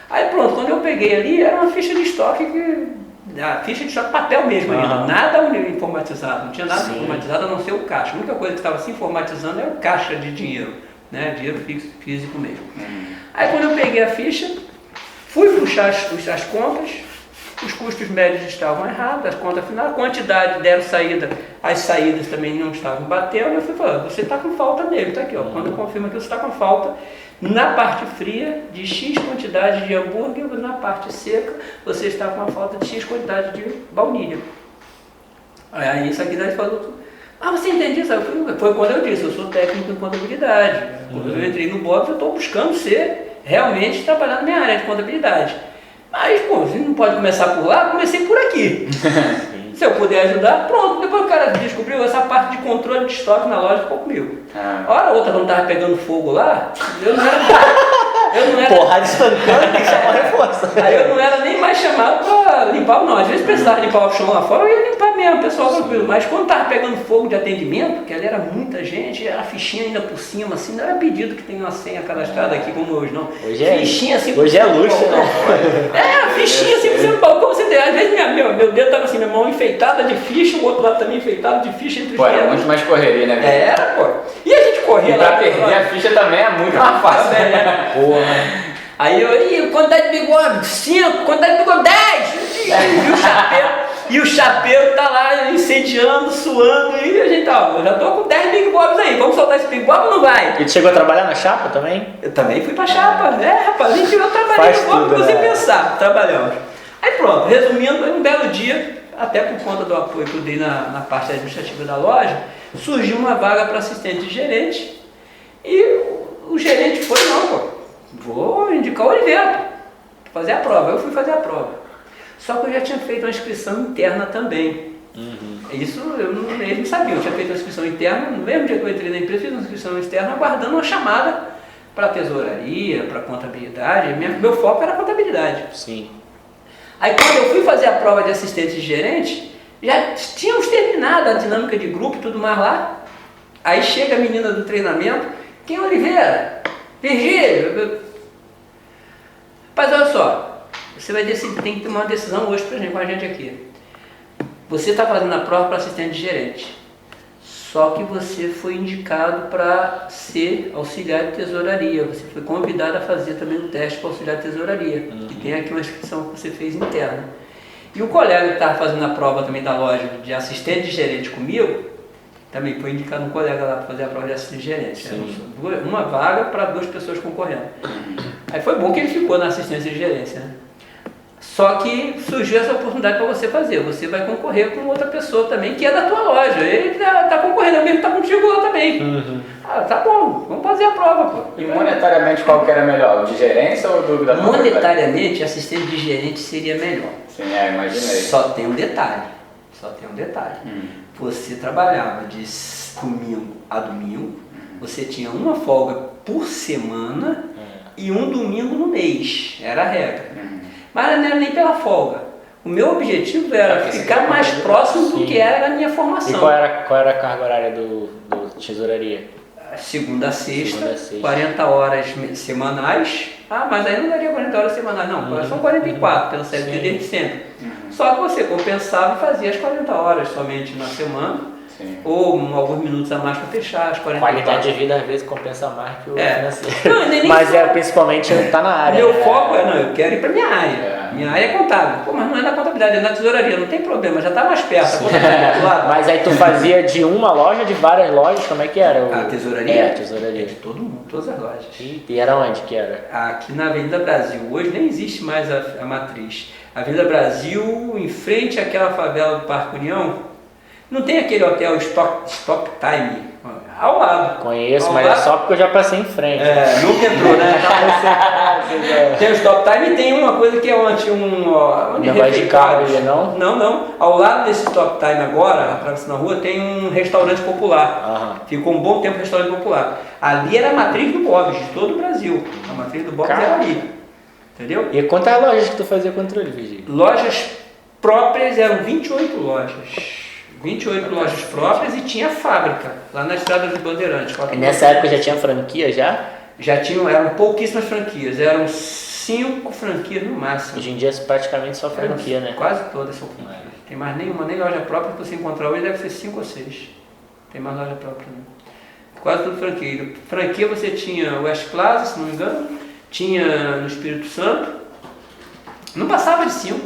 Aí pronto, quando eu peguei ali, era uma ficha de estoque, a ficha de estoque papel mesmo, nada informatizado, não tinha nada informatizado a não ser o caixa. A única coisa que estava se informatizando era o caixa de dinheiro, né? Dinheiro físico mesmo. Aí quando eu peguei a ficha, fui puxar as contas. Os custos médios estavam errados, as contas final, a quantidade deram saída, as saídas também não estavam batendo. Eu fui falando, você está com falta nele, está aqui, ó. Quando eu confirmo que você está com falta, na parte fria de X quantidade de hambúrguer, na parte seca, você está com a falta de X quantidade de baunilha. Aí isso aqui daí falou, você entende isso? Foi quando eu disse, eu sou técnico em contabilidade. Quando eu entrei no Bob's, eu estou buscando realmente trabalhar na minha área de contabilidade. Mas, pô, você não pode começar por lá, comecei por aqui. Se eu puder ajudar, pronto. Depois o cara descobriu essa parte de controle de estoque na loja, ficou comigo. Ah. Hora outra, quando tava pegando fogo lá, eu não era. Porrada estancando, tem que chamar reforço. Aí eu não era nem mais chamado pra limpar, não. Às vezes precisava limpar o chão lá fora, eu ia limpar mesmo, pessoal tranquilo. Mas quando tava pegando fogo de atendimento, que ali era muita gente, era fichinha ainda por cima, assim, não era pedido que tem uma senha cadastrada aqui como hoje, não. Fichinha assim. Hoje é luxo, né? Fichinha assim por cima do balcão, você tem. Às vezes meu dedo tava assim, minha mão enfeitada de ficha, o outro lado também enfeitado de ficha entre os Pô, era dedos. muito mais correria, né? Era, pô. E a gente corria E lá. pra perder a ficha também é muito mais fácil, né? Porra. Aí eu, quantidade de bigode? 5, quantidade de bigode? 10! E o chapeiro tá lá incendiando, suando, e a gente tá, eu já tô com 10 Big Bobs aí, vamos soltar esse Big Bob ou não vai? E tu chegou a trabalhar na chapa também? Eu também fui pra chapa, rapaz, eu trabalhei no Bob, você pensar, trabalhamos. Aí pronto, resumindo, um belo dia, até por conta do apoio que eu dei na parte administrativa da loja, surgiu uma vaga para assistente de gerente, e o gerente foi, não, pô, vou indicar o Oliveira, fazer a prova. Eu fui fazer a prova. Só que eu já tinha feito uma inscrição interna também. Isso eles não sabiam. Eu tinha feito uma inscrição interna, no mesmo dia que eu entrei na empresa, fiz uma inscrição externa, aguardando uma chamada para tesouraria, para contabilidade. Meu foco era contabilidade. Sim. Aí quando eu fui fazer a prova de assistente de gerente, já tínhamos terminado a dinâmica de grupo e tudo mais lá. Aí chega a menina do treinamento, quem é Oliveira? Virgílio. Rapaz, olha só, você vai decidir, tem que tomar uma decisão hoje com a gente aqui. Você está fazendo a prova para assistente de gerente, só que você foi indicado para ser auxiliar de tesouraria. Você foi convidado a fazer também um teste para auxiliar de tesouraria. E tem aqui uma inscrição que você fez interna. E o colega que estava fazendo a prova também da loja de assistente de gerente comigo, também foi indicado um colega lá para fazer a prova de assistente de gerente. Uma vaga para 2 pessoas concorrendo. Aí foi bom que ele ficou na assistência de gerência, né? Só que surgiu essa oportunidade para você fazer. Você vai concorrer com outra pessoa também, que é da tua loja. Ele está concorrendo, mesmo está contigo lá também. Ah, tá bom, vamos fazer a prova, pô. E monetariamente qual que era melhor? O de gerência ou do da Monetariamente, assistente de gerente seria melhor. Sim, imaginei. Só tem um detalhe. Você trabalhava de domingo a domingo, você tinha uma folga por semana e um domingo no mês. Era a regra. Mas não era nem pela folga. O meu objetivo era ficar mais próximo do que era a minha formação. E qual era a carga horária do tesouraria? Segunda a sexta, 40 horas semanais. Ah, mas aí não daria 40 horas semanais, não. São 44 pelo CLT desde sempre. Só que você compensava e fazia as 40 horas somente na semana. Ou alguns minutos a mais para fechar as 40 horas. Qualidade de vida às vezes compensa mais que o financeiro. Não, nem mas principalmente estar na área. Meu foco eu quero ir para minha área. Minha área é contábil. Pô, mas não é na contabilidade, é na tesouraria, não tem problema, já está mais perto. Mas aí tu fazia de uma loja, de várias lojas, como é que era? A tesouraria? A tesouraria. De todo mundo, todas as lojas. E era onde que era? Aqui na Avenida Brasil. Hoje nem existe mais a matriz. Avenida Brasil, em frente àquela favela do Parque União, não tem aquele hotel Stop Time ao lado? Conheço, mas é só porque eu já passei em frente. Nunca entrou, né? Tem o Stop Time e tem uma coisa que é onde vai de carro ali, não? Não. Ao lado desse Stop Time agora, atravessando a rua, tem um restaurante popular. Ficou um bom tempo um restaurante popular. Ali era a matriz do Bob's, de todo o Brasil. A matriz do Bob's era ali. Entendeu? E quantas lojas que tu fazia controle, Virgílio? Lojas próprias eram 28 lojas. 28 lojas próprias e tinha fábrica, lá na Estrada dos Bandeirantes. E nessa época já tinha franquia já? Já tinham, eram pouquíssimas franquias, eram 5 franquias no máximo. Hoje em dia é praticamente só franquia, né? Quase todas são franquias. Tem mais nenhuma, nem loja própria que você encontrar hoje, deve ser 5 ou 6. Tem mais loja própria, né? Quase tudo franquia. Franquia você tinha West Plaza, se não me engano, tinha no Espírito Santo, não passava de 5.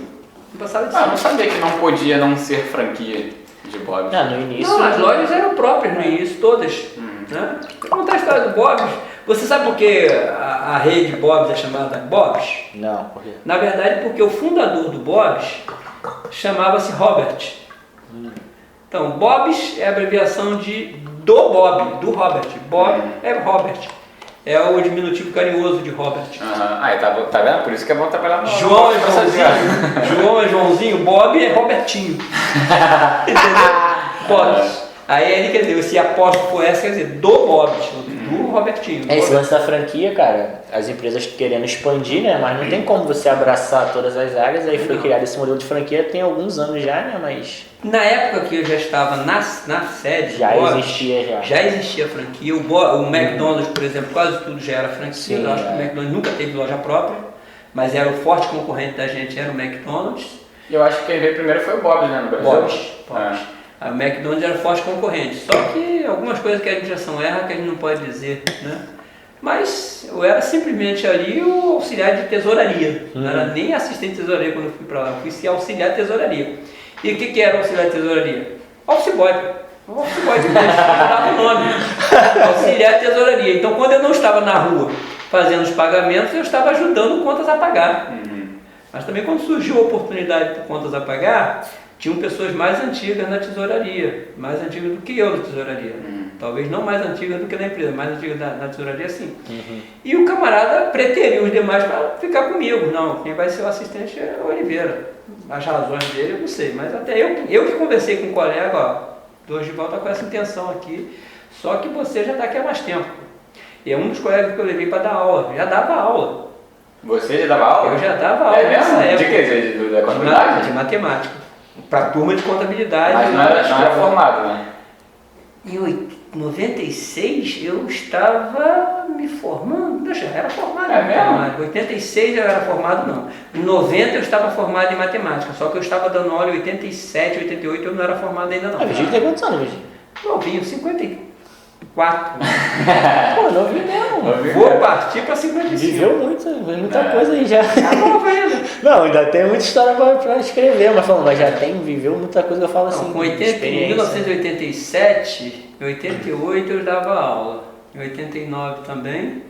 Não sabia que não podia não ser franquia de Bob's. No início. Não, as lojas eram próprias no início, todas. Né? Vou contar a história do Bob's. Você sabe por que a rede Bob's é chamada Bob's? Não, por quê? Na verdade, porque o fundador do Bob's chamava-se Robert. Então, Bob's é a abreviação do Bob, do Robert. Bob é Robert. É o diminutivo carinhoso de Robert. Tá vendo? Por isso que é bom trabalhar no João é Joãozinho. João é Joãozinho, Bob é Robertinho. Entendeu? Bob's. Aí ele quer dizer, se a aposta for essa, quer dizer, do Bob's, do Robertinho. Esse lance da franquia, cara, as empresas querendo expandir, né? Mas não tem como você abraçar todas as áreas, aí foi criado esse modelo de franquia, tem alguns anos já, né? Mas Na época que eu já estava na sede, já Bob's, existia já existia franquia. O McDonald's, por exemplo, quase tudo já era franquia. Sim, eu acho que o McDonald's nunca teve loja própria, mas era o forte concorrente da gente, era o McDonald's. Eu acho que quem veio primeiro foi o Bob's, né, no Brasil? Bob's. A McDonald's era forte concorrente, só que algumas coisas que a administração erra que a gente não pode dizer, né? Mas eu era simplesmente ali o auxiliar de tesouraria, não era nem assistente de tesouraria quando eu fui para lá, eu fui auxiliar de tesouraria. E o que era o auxiliar de tesouraria? Office boy. Office boy de mesmo, dava o nome. Auxiliar de tesouraria. Então quando eu não estava na rua fazendo os pagamentos, eu estava ajudando contas a pagar. Mas também quando surgiu a oportunidade por contas a pagar, tinham pessoas mais antigas na tesouraria, mais antigas do que eu na tesouraria. Talvez não mais antigas do que na empresa, mais antigas na tesouraria sim. E o camarada preteriu os demais para ficar comigo. Não, quem vai ser o assistente é o Oliveira. As razões dele eu não sei, mas até eu que conversei com um colega, ó, Dorival está com essa intenção aqui, só que você já está aqui há mais tempo. E é um dos colegas que eu levei para dar aula, já dava aula. Você já dava aula? Eu já dava aula nessa época. De quê? Da contabilidade? De matemática. Para a turma de contabilidade. Mas não era formado, né? Em 96 eu estava me formando, eu já era formado em matemática. Em 86 eu era formado não. Em 90 eu estava formado em matemática, só que eu estava dando aula em 87, 88 eu não era formado ainda não. Virgínia tem quantos anos, Virgínia? Novinho, 54. Pô, novinho mesmo. Vou partir para 55. Viveu muita coisa aí já. Tá novo ainda. Não, ainda tem muita história pra escrever, mas já viveu muita coisa que eu falo assim. Não, em 1987, em 88 eu dava aula, em 89 também,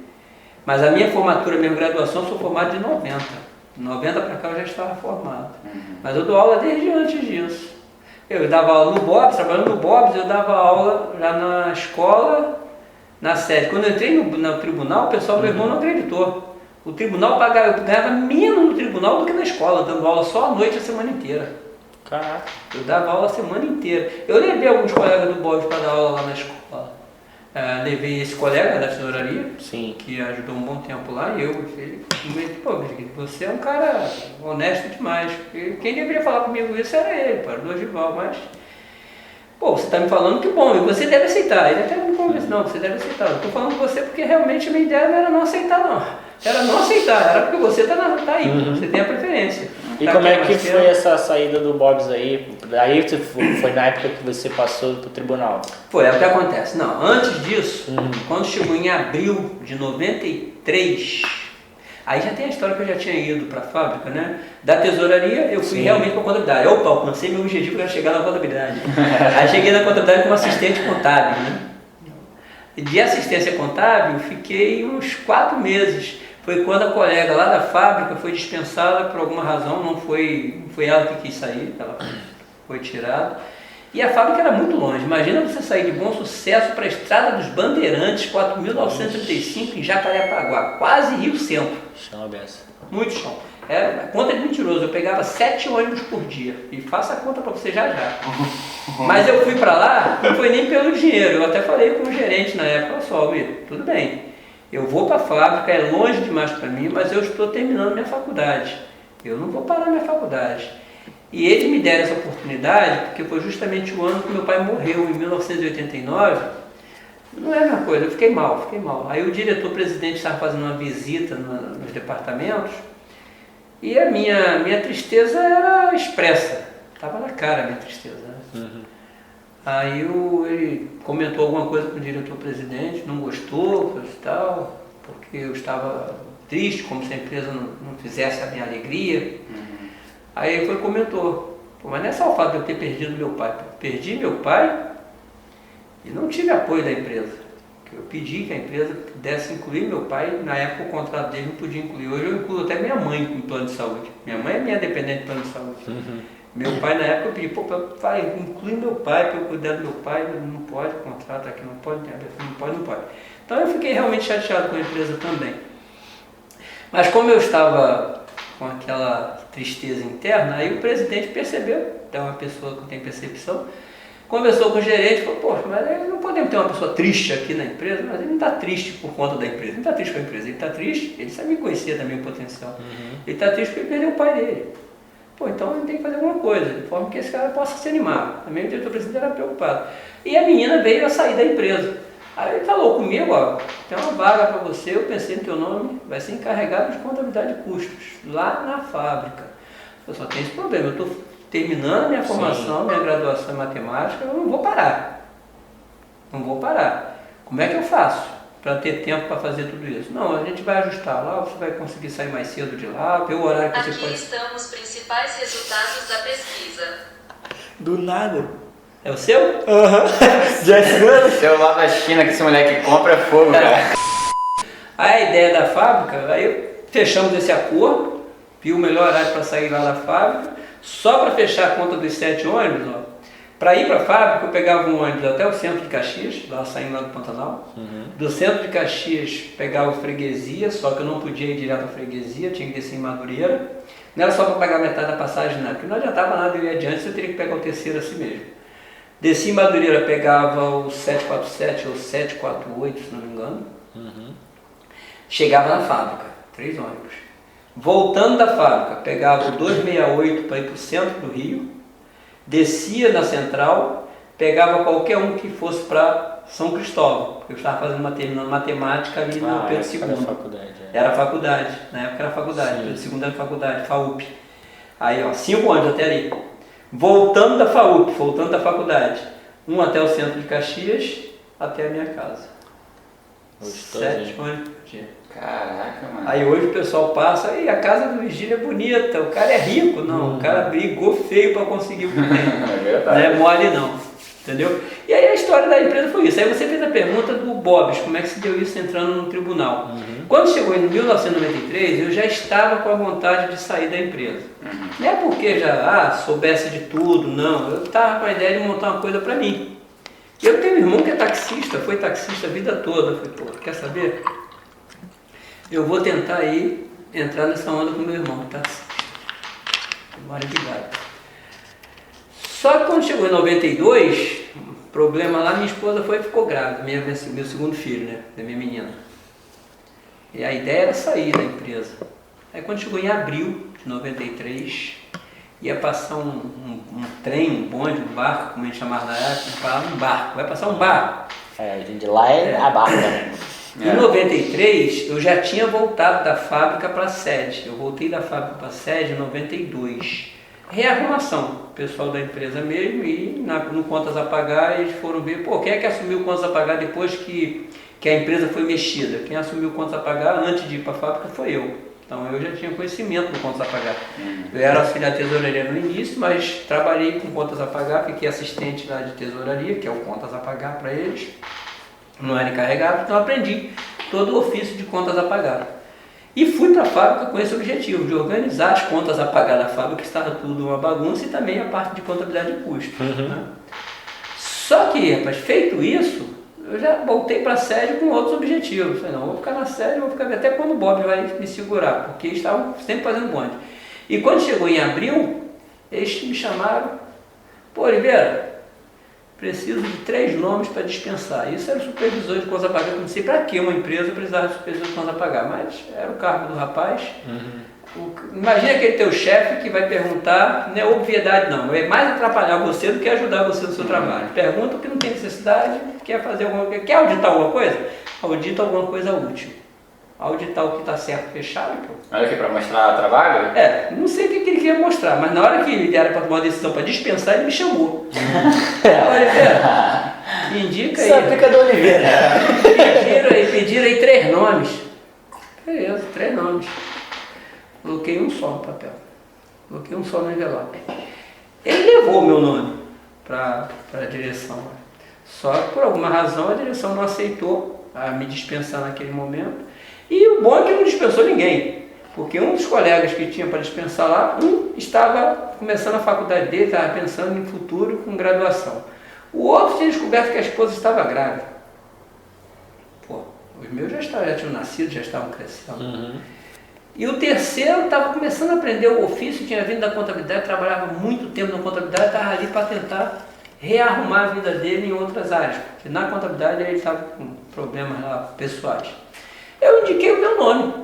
mas a minha formatura, minha graduação, eu sou formado de 90. De 90 para cá eu já estava formado. Mas eu dou aula desde antes disso. Eu dava aula no Bob's, trabalhando no Bob's, eu dava aula já na escola, na sede. Quando eu entrei no tribunal, o pessoal do meu irmão não acreditou. O tribunal eu ganhava menos no tribunal do que na escola, dando aula só à noite a semana inteira. Caraca. Eu dava aula a semana inteira. Eu levei alguns colegas do Bob's para dar aula lá na escola. Levei esse colega da tesouraria, sim, que ajudou um bom tempo lá, e ele pô, você é um cara honesto demais. E quem deveria falar comigo isso era ele, o Dorival, mas pô, você está me falando que bom, e você deve aceitar. Ele até me convenceu, não, você deve aceitar. Eu estou falando com você porque realmente a minha ideia não era não aceitar, não. Era não aceitar, era porque você tá aí, você tem a preferência. E como é que foi essa saída do Bob's aí? Aí foi na época que você passou pro tribunal? Foi, é o que acontece. Não, antes disso, quando chegou em abril de 93, aí já tem a história que eu já tinha ido para a fábrica, né? Da tesouraria, eu fui realmente para a contabilidade. Opa, alcancei meu objetivo para chegar na contabilidade. Aí cheguei na contabilidade como assistente contábil, né? De assistência contábil, fiquei uns 4 meses. Foi quando a colega lá da fábrica foi dispensada por alguma razão, não foi ela que quis sair, ela foi tirada. E a fábrica era muito longe. Imagina você sair de Bom Sucesso para a Estrada dos Bandeirantes, 4.935 em Jacarepaguá, quase Rio Centro. Chão aberto. Muito chão. Era conta de mentiroso, eu pegava 7 ônibus por dia. E faça a conta para você já. Mas eu fui para lá, não foi nem pelo dinheiro. Eu até falei com o gerente na época, olha só, tudo bem. Eu vou para a fábrica, é longe demais para mim, mas eu estou terminando minha faculdade. Eu não vou parar minha faculdade. E eles me deram essa oportunidade porque foi justamente o ano que meu pai morreu, em 1989. Não é a mesma coisa, eu fiquei mal. Aí o diretor-presidente estava fazendo uma visita nos departamentos e a minha tristeza era expressa. Estava na cara a minha tristeza, né? Aí ele comentou alguma coisa com o diretor-presidente, não gostou, coisa e tal, porque eu estava triste, como se a empresa não fizesse a minha alegria. Aí ele comentou, mas não é só o fato de eu ter perdido meu pai. Perdi meu pai e não tive apoio da empresa. Eu pedi que a empresa pudesse incluir meu pai, na época o contrato dele não podia incluir. Hoje eu incluo até minha mãe em plano de saúde. Minha mãe é minha dependente de plano de saúde. Meu pai, na época, eu pedi, inclui meu pai, para eu cuidar do meu pai, não pode, o contrato aqui não pode, não pode. Então eu fiquei realmente chateado com a empresa também. Mas como eu estava com aquela tristeza interna, aí o presidente percebeu, é uma pessoa que tem percepção, conversou com o gerente, falou, poxa, mas não podemos ter uma pessoa triste aqui na empresa, mas ele não está triste por conta da empresa, ele não está triste com a empresa, ele está triste, ele sabia conhecer também o potencial, ele está triste porque ele perdeu o pai dele. Pô, então ele tem que fazer alguma coisa, de forma que esse cara possa se animar. Também o diretor-presidente era preocupado. E a menina veio a sair da empresa. Aí ele falou comigo, ó, tem uma vaga para você, eu pensei no teu nome, vai ser encarregado de contabilidade de custos, lá na fábrica. Eu só tenho esse problema, eu estou terminando a minha formação, minha graduação em matemática, eu não vou parar. Não vou parar. Como é que eu faço para ter tempo para fazer tudo isso? Não, a gente vai ajustar lá, você vai conseguir sair mais cedo de lá, ver o horário que Aqui você pode... estão os principais resultados da pesquisa. Do nada. É o seu? Já é Seu lá da China que esse moleque compra é fogo, cara. A ideia da fábrica, aí fechamos esse acordo, viu o melhor horário para sair lá da fábrica, só para fechar a conta dos 7 ônibus, ó. Para ir para a fábrica, eu pegava um ônibus até o centro de Caxias, lá saindo lá do Pantanal. Do centro de Caxias, pegava o Freguesia, só que eu não podia ir direto à Freguesia, tinha que descer em Madureira. Não era só para pagar metade da passagem, não, porque não adiantava nada eu ir adiante, eu teria que pegar o terceiro assim mesmo. Desci em Madureira, pegava o 747 ou 748, se não me engano. Chegava na fábrica, 3 ônibus. Voltando da fábrica, pegava o 268 para ir para o centro do Rio, descia na central, pegava qualquer um que fosse para São Cristóvão, porque eu estava fazendo terminando matemática ali no Pedro II. Era faculdade. Era faculdade, na época era faculdade, Pedro II era faculdade, FAUP. Aí, ó, 5 anos até ali. Voltando da FAUP, voltando da faculdade, um até o centro de Caxias, até a minha casa. 7 ônibus por dia. Caraca, mano. Aí hoje o pessoal passa, e a casa do Virgílio é bonita, o cara é rico. Não, o cara brigou feio para conseguir o que tem. É verdade. Não é mole não, entendeu? E aí a história da empresa foi isso. Aí você fez a pergunta do Bob's, como é que se deu isso entrando no tribunal. Quando chegou em 1993, eu já estava com a vontade de sair da empresa. Não é porque já soubesse de tudo, não. Eu estava com a ideia de montar uma coisa para mim. Eu tenho um irmão que é taxista, foi taxista a vida toda. Eu falei, pô, quer saber? Eu vou tentar aí entrar nessa onda com meu irmão, taxista. Mora de Gaia. Só que quando chegou em 92, problema lá, minha esposa ficou grávida, meu segundo filho, né, da minha menina. E a ideia era sair da empresa. Aí quando chegou em abril de 93, ia passar um trem, um bonde, um barco, como a gente chamava na época, falava um barco, vai passar um barco. De lá é a barca, né? Em 93, eu já tinha voltado da fábrica para a sede. Eu voltei da fábrica para a sede em 92. Rearrumação, o pessoal da empresa mesmo, e no Contas a Pagar eles foram ver, pô, quem é que assumiu o Contas a Pagar depois que a empresa foi mexida? Quem assumiu o Contas a Pagar antes de ir para a fábrica foi eu. Então eu já tinha conhecimento do Contas a Pagar. Eu era auxiliar de tesouraria no início, mas trabalhei com Contas a Pagar, fiquei assistente lá de tesouraria, que é o Contas a Pagar para eles. Não era encarregado, então aprendi todo o ofício de Contas a Pagar. E fui para a fábrica com esse objetivo, de organizar as contas a pagar da fábrica, que estava tudo uma bagunça, e também a parte de contabilidade de custos. Né? Só que, rapaz, feito isso, eu já voltei para a sede com outros objetivos. Falei, não, vou ficar na sede, vou ficar até quando o Bob vai me segurar, porque eles estavam sempre fazendo bonde. E quando chegou em abril, eles me chamaram, pô, Oliveira, preciso de 3 nomes para dispensar. Isso era o supervisor de contas a pagar. Eu não sei para que uma empresa precisava de supervisor de contas a pagar, mas era o cargo do rapaz. Imagina aquele teu chefe que vai perguntar, não é obviedade não, é mais atrapalhar você do que ajudar você no seu trabalho. Pergunta o que não tem necessidade, quer fazer alguma coisa, quer auditar alguma coisa? Audita alguma coisa útil. Auditar o que está certo fechado, pô. Olha aqui, para mostrar trabalho? Não sei o que ele queria mostrar, mas na hora que ele era para tomar uma decisão para dispensar, ele me chamou. Oliveira, me indica aí. Isso é a pica do Oliveira. Pediram aí 3 nomes. Beleza, 3 nomes. Coloquei um só no papel. Coloquei um só no envelope. Ele levou o meu nome para a direção. Só que por alguma razão a direção não aceitou me dispensar naquele momento. E o bom é que não dispensou ninguém, porque um dos colegas que tinha para dispensar lá, estava começando a faculdade dele, estava pensando em futuro com graduação. O outro tinha descoberto que a esposa estava grávida. Pô, os meus já tinham nascido, já estavam crescendo. E o terceiro estava começando a aprender o ofício, tinha vindo da contabilidade, trabalhava muito tempo na contabilidade, estava ali para tentar rearrumar a vida dele em outras áreas, porque na contabilidade ele estava com problemas lá pessoais. Eu indiquei o meu nome.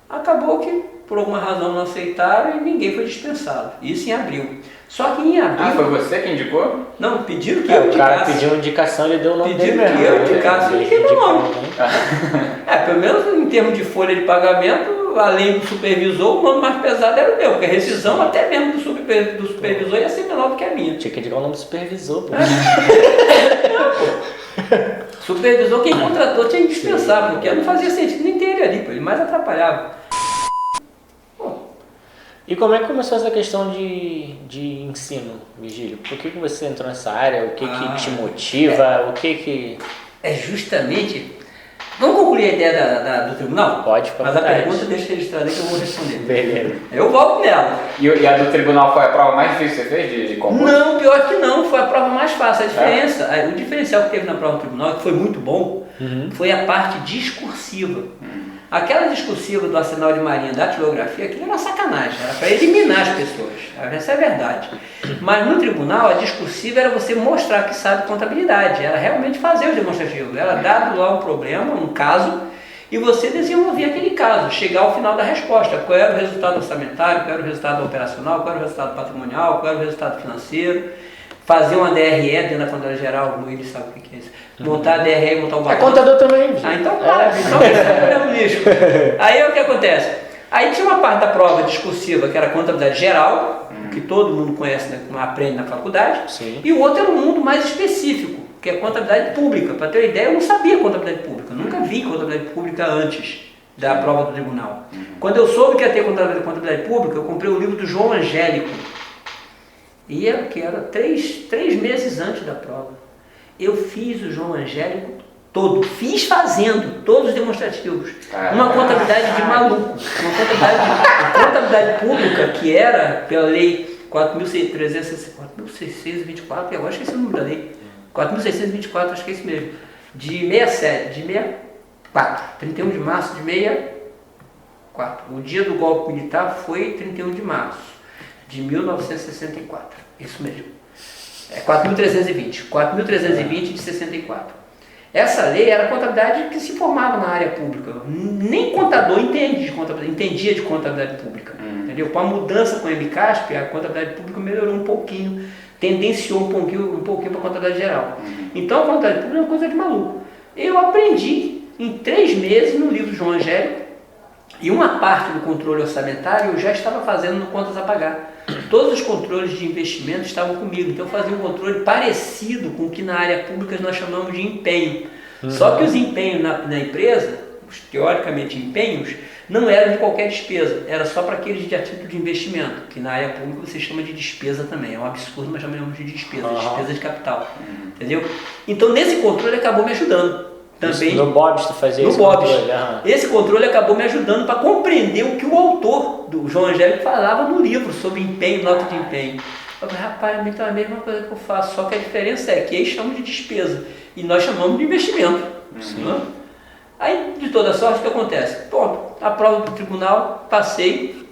Acabou que, por alguma razão, não aceitaram e ninguém foi dispensado. Isso em abril. Só que em abril... Ah, foi você que indicou? Não, pediram que eu indicasse. O cara pediu uma indicação, ele deu o nome dele Pediram que mesmo. eu indicasse, eu indiquei meu nome. Né? Pelo menos em termos de folha de pagamento, além do supervisor, o nome mais pesado era o meu, porque a rescisão até mesmo do supervisor ia ser menor do que a minha. Tinha que indicar o nome do supervisor, pô. Supervisor, quem contratou tinha que dispensar, porque não fazia sentido nem ter ele ali, pô, ele mais atrapalhava. E como é que começou essa questão de ensino, Vigílio? Por que você entrou nessa área? O que te motiva? O que... É justamente... Vamos concluir a ideia do tribunal? Pode, ficar mas à a vontade. pergunta deixa registrada aí que eu vou responder. Beleza. Eu volto nela. E a do tribunal foi a prova mais difícil que você fez de concurso? Não, pior que não, foi a prova mais fácil. A diferença, o diferencial que teve na prova do tribunal, que foi muito bom, foi a parte discursiva. Aquela discursiva do Arsenal de Marinha da datilografia, aquilo era uma sacanagem, era para eliminar as pessoas, essa é a verdade. Mas no tribunal, a discursiva era você mostrar que sabe contabilidade, era realmente fazer o demonstrativo, era dado lá um problema, um caso, e você desenvolver aquele caso, chegar ao final da resposta, qual era o resultado orçamentário, qual era o resultado operacional, qual era o resultado patrimonial, qual era o resultado financeiro, fazer uma DRE dentro da contabilidade geral, o Luiz sabe o que é isso. Montar a DRE e montar o É balanço. contador também. Ah, então para, então é o lixo. Aí o que acontece? Aí tinha uma parte da prova discursiva que era contabilidade geral, que todo mundo conhece, né, aprende na faculdade, Sim. e o outro era um mundo mais específico, que é contabilidade pública. Para ter uma ideia, eu não sabia contabilidade pública, nunca vi contabilidade pública antes da prova do tribunal. Quando eu soube que ia ter contabilidade pública, eu comprei o livro do João Angélico, e era 3 meses antes da prova. Eu fiz o João Angélico todo, fiz fazendo todos os demonstrativos. Uma contabilidade de maluco, uma contabilidade pública que era pela lei 4.624, e agora esqueci o número da lei, 4.624, acho que é isso mesmo, de 64, 31 de março de 64. O dia do golpe militar foi 31 de março de 1964, isso mesmo. É 4.320 de 64. Essa lei era a contabilidade que se formava na área pública. Nem contador entendia de contabilidade pública. Entendeu? Com a mudança com a MCASP, a contabilidade pública melhorou um pouquinho, tendenciou um pouquinho para a contabilidade geral. Então a contabilidade pública é uma coisa de maluco. Eu aprendi em 3 meses no livro João Angélico, e uma parte do controle orçamentário eu já estava fazendo no Contas a Pagar. Todos os controles de investimento estavam comigo, então eu fazia um controle parecido com o que na área pública nós chamamos de empenho. Só que os empenhos na empresa, os teoricamente empenhos, não eram de qualquer despesa, era só para aqueles de título de investimento, que na área pública você chama de despesa também, é um absurdo, mas chamamos de despesa, despesa de capital, entendeu? Então nesse controle acabou me ajudando. Também, no Bob's tu fazia esse Bob's. controle? Esse controle acabou me ajudando para compreender o que o autor do João Angélico falava no livro sobre empenho, nota de empenho. Eu falei, rapaz, então é a mesma coisa que eu faço, só que a diferença é que eles chamam de despesa e nós chamamos de investimento. Né? Aí, de toda sorte, o que acontece? Pronto, a prova do tribunal, passei.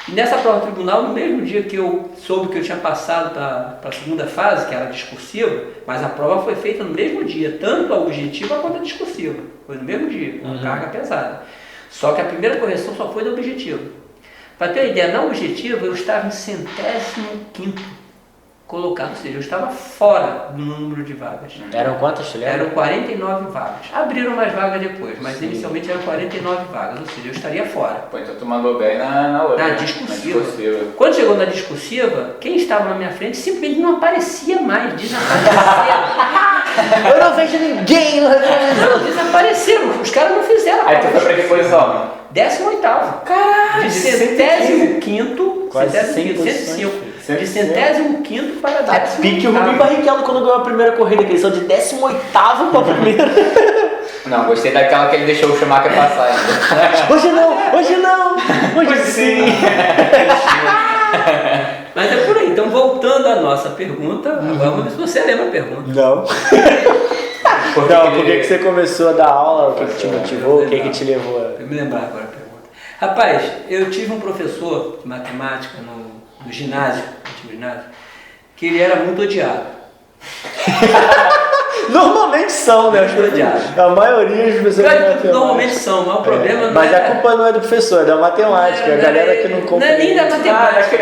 E nessa prova do tribunal, no mesmo dia que eu soube que eu tinha passado para a segunda fase, que era discursiva, mas a prova foi feita no mesmo dia, tanto a objetiva quanto a discursiva. Foi no mesmo dia, com carga pesada. Só que a primeira correção só foi da objetiva. Para ter uma ideia, na objetiva eu estava em 105º colocado, ou seja, eu estava fora do número de vagas. Eram quantas, tu lembra? Eram 49 vagas. Abriram mais vagas depois, mas inicialmente eram 49 vagas, ou seja, eu estaria fora. Pô, então tu mandou bem na outra. Na discursiva. Quando chegou na discursiva, quem estava na minha frente simplesmente não aparecia mais, desapareceram. Eu não vejo ninguém no retrovisor. Desapareceram, os caras não fizeram a Aí tu prova. foi pra que posição? 18º. Caralho, De 105º, Quase 105, 105. de 105º para 18º. Pique o Rubinho Barrichello quando ganhou a primeira corrida, que eles são de 18º para a primeira. Não, gostei daquela que ele deixou o Schumacher passar ainda. Hoje não, hoje sim. Mas é por aí, então voltando à nossa pergunta, agora vamos ver se você lembra a pergunta. Não. Por que você começou a dar aula? O que te motivou? O que te levou a... Eu me lembrar agora a pergunta. Rapaz, eu tive um professor de matemática no ginásio, que ele era muito odiado. Normalmente são, né? A maioria das pessoas Pior de tudo, normalmente são, mas o problema não mas é... a culpa não é do professor, é da matemática. A galera que não Não compreende. é nem da matemática.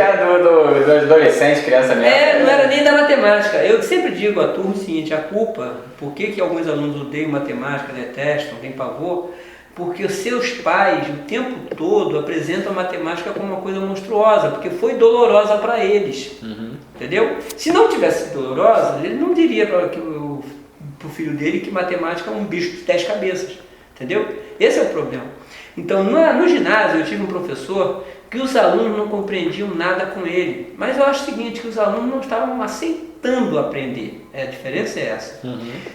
Dos adolescentes, criança mesmo. Não era nem da matemática. Eu sempre digo à turma o seguinte, a culpa, por que alguns alunos odeiam matemática, detestam, têm pavor? Porque os seus pais, o tempo todo, apresentam a matemática como uma coisa monstruosa, porque foi dolorosa para eles. Entendeu? Se não tivesse sido dolorosa, ele não diria para o filho dele que matemática é um bicho de 10 cabeças. Entendeu? Esse é o problema. Então, no ginásio, eu tive um professor que os alunos não compreendiam nada com ele. Mas eu acho o seguinte, que os alunos não estavam aceitando aprender. A diferença é essa.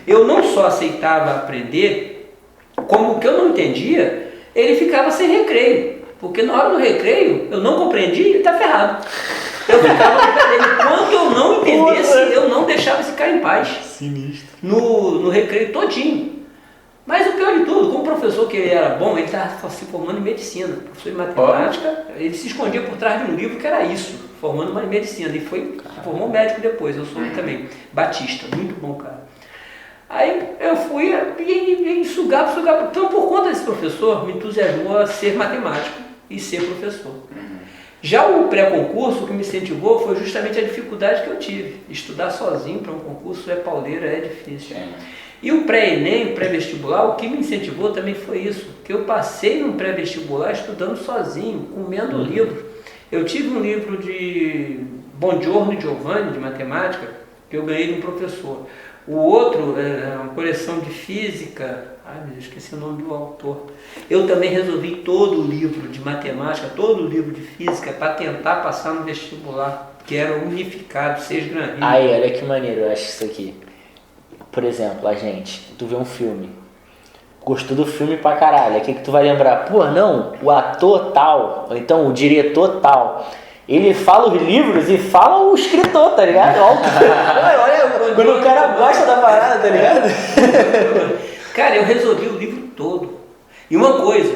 Eu não só aceitava aprender, como o que eu não entendia, ele ficava sem recreio. Porque na hora do recreio, eu não compreendi, ele está ferrado. Eu ficava no pé dele. Enquanto eu não entendesse, eu não deixava esse cara em paz. Sinistro. No recreio todinho. Mas o pior de tudo, como professor que ele era bom, ele estava se formando em medicina. Professor de matemática, ele se escondia por trás de um livro que era isso, formando uma em medicina. Ele formou médico depois, eu sou também. Batista, muito bom cara. Aí eu fui e sugava. Então, por conta desse professor, me entusiasmou a ser matemático e ser professor. Já o pré-concurso, o que me incentivou foi justamente a dificuldade que eu tive. Estudar sozinho para um concurso é pauleira, é difícil. E o pré-ENEM, o pré-vestibular, o que me incentivou também foi isso. Que eu passei no pré-vestibular estudando sozinho, comendo livro. Eu tive um livro de Buongiorno Giovanni, de matemática, que eu ganhei de um professor. O outro é uma coleção de física, esqueci o nome do autor. Eu também resolvi todo o livro de matemática, todo o livro de física, para tentar passar no vestibular, que era unificado, 6 graninhos. Aí, olha que maneiro, eu acho isso aqui. Por exemplo, tu vê um filme, gostou do filme pra caralho, o que tu vai lembrar? Pô, não, o ator tal, ou então o diretor tal, ele fala os livros e fala o escritor, tá ligado? Olha, quando o cara gosta da parada, tá ligado? Cara, eu resolvi o livro todo. E uma coisa,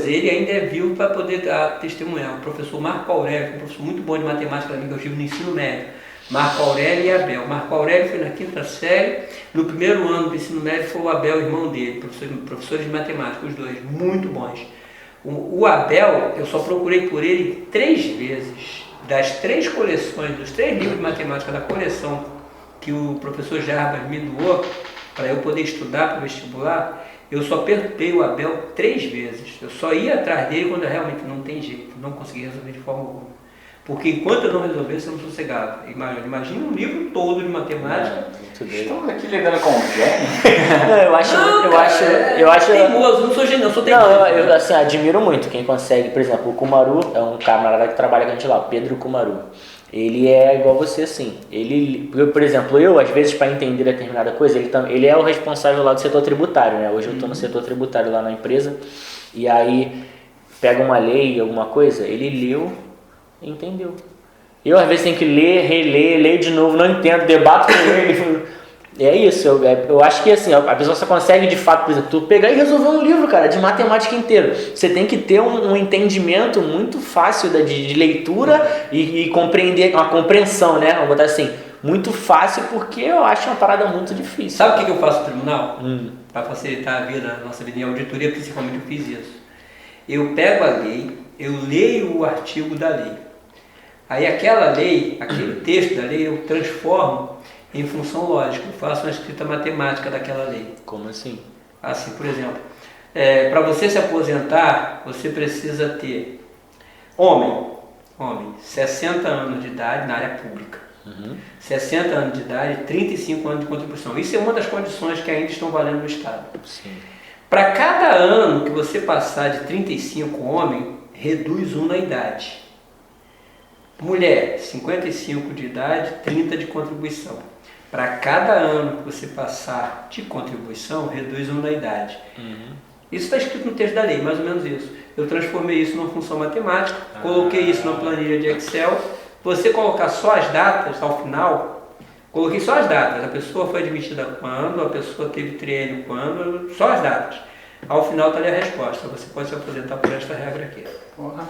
ele ainda é vivo para poder dar testemunhar. O professor Marco Aurélio, um professor muito bom de matemática que eu tive no ensino médio. Marco Aurélio e Abel. Marco Aurélio foi na 5ª série, no primeiro ano do ensino médio foi o Abel, irmão dele, professores de matemática, os dois, muito bons. O Abel, eu só procurei por ele 3 vezes. Das 3 coleções, dos 3 livros de matemática da coleção que o professor Jarbas me doou, para eu poder estudar para o vestibular, eu só perguntei o Abel 3 vezes. Eu só ia atrás dele quando realmente não tem jeito, não consegui resolver de forma alguma. Porque enquanto eu não resolvesse, eu não sossegava. Imagina um livro todo de matemática. Estamos aqui lidando com o gênio. Eu acho teimoso, não sou gênio, eu sou teimoso. Não, eu assim, admiro muito quem consegue. Por exemplo, o Kumaru é um camarada que trabalha com a gente lá, o Pedro Kumaru. Ele é igual você, assim. Por exemplo, eu, às vezes, para entender determinada coisa, ele é o responsável lá do setor tributário, né? Hoje eu estou no setor tributário lá na empresa. E aí, pega uma lei, alguma coisa, ele leu e entendeu. Eu, às vezes, tenho que ler, reler, ler de novo, não entendo, debato com ele. É isso, eu acho que assim, a pessoa só consegue de fato, por exemplo, tu pegar e resolver um livro, cara, de matemática inteiro. Você tem que ter um entendimento muito fácil de leitura e compreender, uma compreensão, né? Vamos botar assim, muito fácil, porque eu acho uma parada muito difícil. Sabe o que eu faço no tribunal? Para facilitar a vida, a nossa vida em auditoria, principalmente eu fiz isso. Eu pego a lei, eu leio o artigo da lei. Aí aquela lei, aquele texto da lei, eu transformo em função lógica, eu faço uma escrita matemática daquela lei. Como assim? Assim, por exemplo, para você se aposentar, você precisa ter homem, 60 anos de idade na área pública, 60 anos de idade, 35 anos de contribuição. Isso é uma das condições que ainda estão valendo no Estado. Para cada ano que você passar de 35 homem, reduz 1 na idade. Mulher, 55 de idade, 30 de contribuição. Para cada ano que você passar de contribuição, reduz 1 na idade. Isso está escrito no texto da lei, mais ou menos isso. Eu transformei isso numa função matemática, coloquei isso na planilha de Excel. Você colocar só as datas ao final, coloquei só as datas. A pessoa foi admitida quando, a pessoa teve treino quando, só as datas. Ao final está ali a resposta. Você pode se aposentar por esta regra aqui. Porra.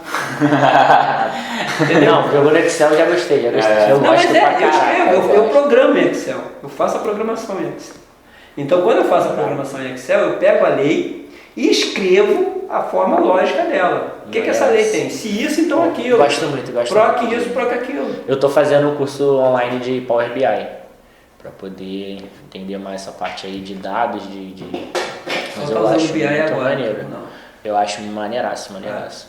Não, jogou no Excel, já gostei. Eu não, gosto mas pra caralho. eu programo Excel. Excel, eu faço a programação em Excel. Então, quando eu faço a programação em Excel, eu pego a lei e escrevo a forma lógica dela. O que essa lei tem? Se isso, então aquilo. Gosto muito. Proc isso, proc aquilo. Eu tô fazendo um curso online de Power BI para poder entender mais essa parte aí de dados, mas Só eu tá acho usando BI muito agora. maneiro. Não. Eu acho maneiraço.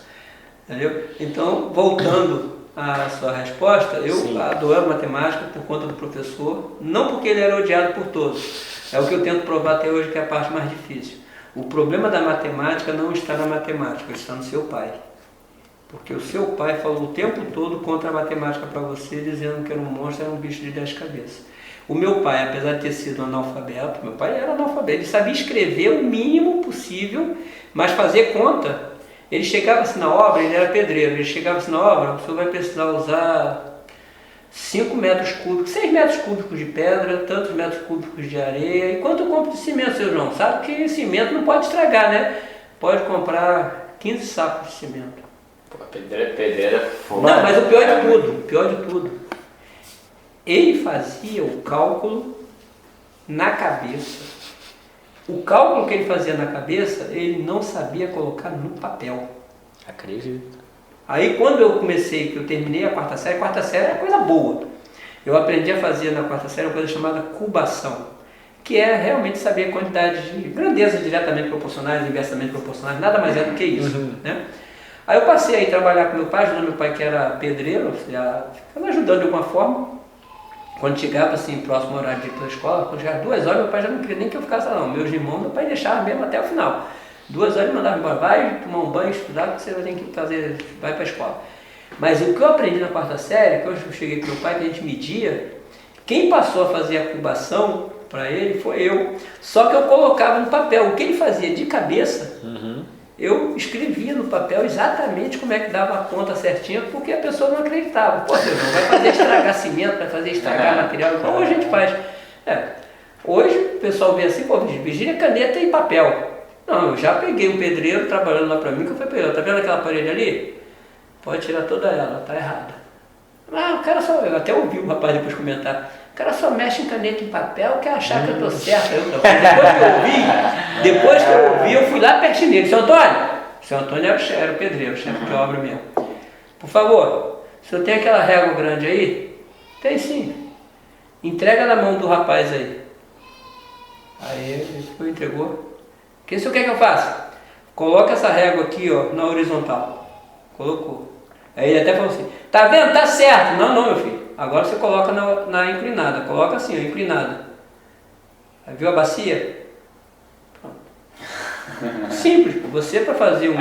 Entendeu? Então, voltando à sua resposta, eu Sim. adoro matemática por conta do professor, não porque ele era odiado por todos. É o que eu tento provar até hoje, que é a parte mais difícil. O problema da matemática não está na matemática, está no seu pai. Porque o seu pai falou o tempo todo contra a matemática para você, dizendo que era um monstro, era um bicho de 10 cabeças. O meu pai, apesar de ter sido analfabeto, meu pai era analfabeto, ele sabia escrever o mínimo possível, mas fazer conta. Ele chegava assim na obra, ele era pedreiro, ele chegava assim na obra, o senhor vai precisar usar 5 metros cúbicos, 6 metros cúbicos de pedra, tantos metros cúbicos de areia. E quanto eu compro de cimento, seu João? Sabe que cimento não pode estragar, né? Pode comprar 15 sacos de cimento. Pô, pedreira é fogo. Não, mas o pior de tudo, ele fazia o cálculo na cabeça. O cálculo que ele fazia na cabeça, ele não sabia colocar no papel. Acredito. Aí quando eu comecei, que eu terminei a quarta série é coisa boa. Eu aprendi a fazer na quarta série uma coisa chamada cubação, que é realmente saber a quantidade de grandezas diretamente proporcionais, inversamente proporcionais, nada mais é do que isso. Né? Aí eu passei a ir trabalhar com meu pai, ajudando meu pai que era pedreiro, ficava ajudando de alguma forma. Quando chegava assim, próximo horário de ir para a escola, quando chegava 2 horas, meu pai já não queria nem que eu ficasse lá não. Meus irmãos, meu pai deixava mesmo até o final. 2 horas ele mandava embora, vai tomar um banho, estudar, porque você vai ter que fazer, vai para a escola. Mas o que eu aprendi na quarta série, que eu cheguei com meu pai, que a gente media, quem passou a fazer a cubação para ele foi eu. Só que eu colocava no papel, o que ele fazia de cabeça, eu escrevia no papel exatamente como é que dava a conta certinha, porque a pessoa não acreditava. Pô, seu João, vai fazer estragar cimento, vai fazer estragar material, igual hoje a gente faz. Hoje o pessoal vê assim, pô, Virgínia, caneta e papel. Não, eu já peguei um pedreiro trabalhando lá pra mim, que eu falei pra ele, tá vendo aquela parede ali? Pode tirar toda ela, tá errada. Ah, o cara só, eu até ouvi o rapaz depois comentar, o cara só mexe em caneta e papel, quer achar que eu tô certo. Depois que eu ouvi, eu fui lá pertinho dele, seu Antônio era o pedreiro, o chefe de obra mesmo. Por favor, o senhor tem aquela régua grande aí? Tem sim. Entrega na mão do rapaz aí. Aí ele foi, entregou. O que o senhor quer que eu faça? Coloca essa régua aqui, ó, na horizontal. Colocou. Aí ele até falou assim, tá vendo? Tá certo. Não, meu filho. Agora você coloca na inclinada. Coloca assim, ó, inclinada. Aí viu a bacia? Pronto. Simples. Você para fazer um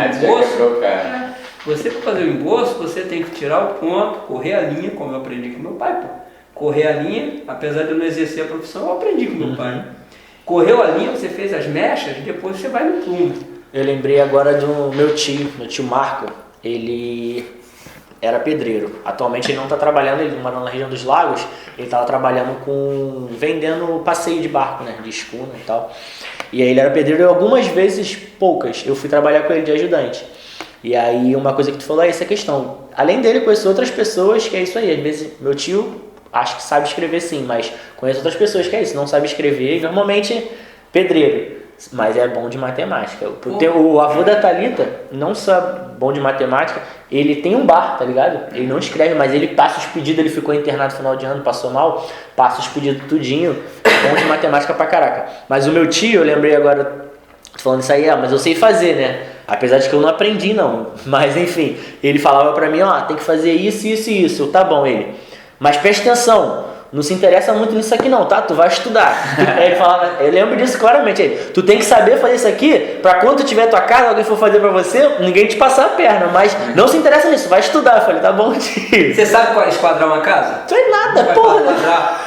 emboço, você tem que tirar o ponto, correr a linha, como eu aprendi com meu pai, pô. Correr a linha, apesar de eu não exercer a profissão, eu aprendi com meu pai. Correu a linha, você fez as mechas, depois você vai no plumo. Eu lembrei agora do meu tio Marco. Ele era pedreiro. Atualmente ele não está trabalhando, ele mora na região dos lagos. Ele estava trabalhando vendendo passeio de barco, né, de escuna e tal. E aí ele era pedreiro e algumas vezes, poucas, eu fui trabalhar com ele de ajudante. E aí uma coisa que tu falou é essa questão. Além dele, conheço outras pessoas que é isso aí. Às vezes meu tio acho que sabe escrever sim, mas conheço outras pessoas que é isso, não sabe escrever, e normalmente pedreiro, mas é bom de matemática. O avô da Thalita, não só bom de matemática, ele tem um bar, tá ligado? Ele não escreve, mas ele passa os pedidos, ele ficou internado no final de ano, passou mal, passa os pedidos tudinho, bom de matemática pra caraca. Mas o meu tio, eu lembrei agora, tô falando isso aí, mas eu sei fazer, né? Apesar de que eu não aprendi não, mas enfim, ele falava pra mim, tem que fazer isso, isso e isso, tá bom ele. Mas presta atenção, não se interessa muito nisso aqui não, tá? Tu vai estudar. Ele falava, eu lembro disso claramente. Tu tem que saber fazer isso aqui, pra quando tiver tua casa, alguém for fazer pra você, ninguém te passar a perna, mas não se interessa nisso, vai estudar. Eu falei, tá bom, tio. Você sabe qual é esquadrar uma casa? Não é nada, porra.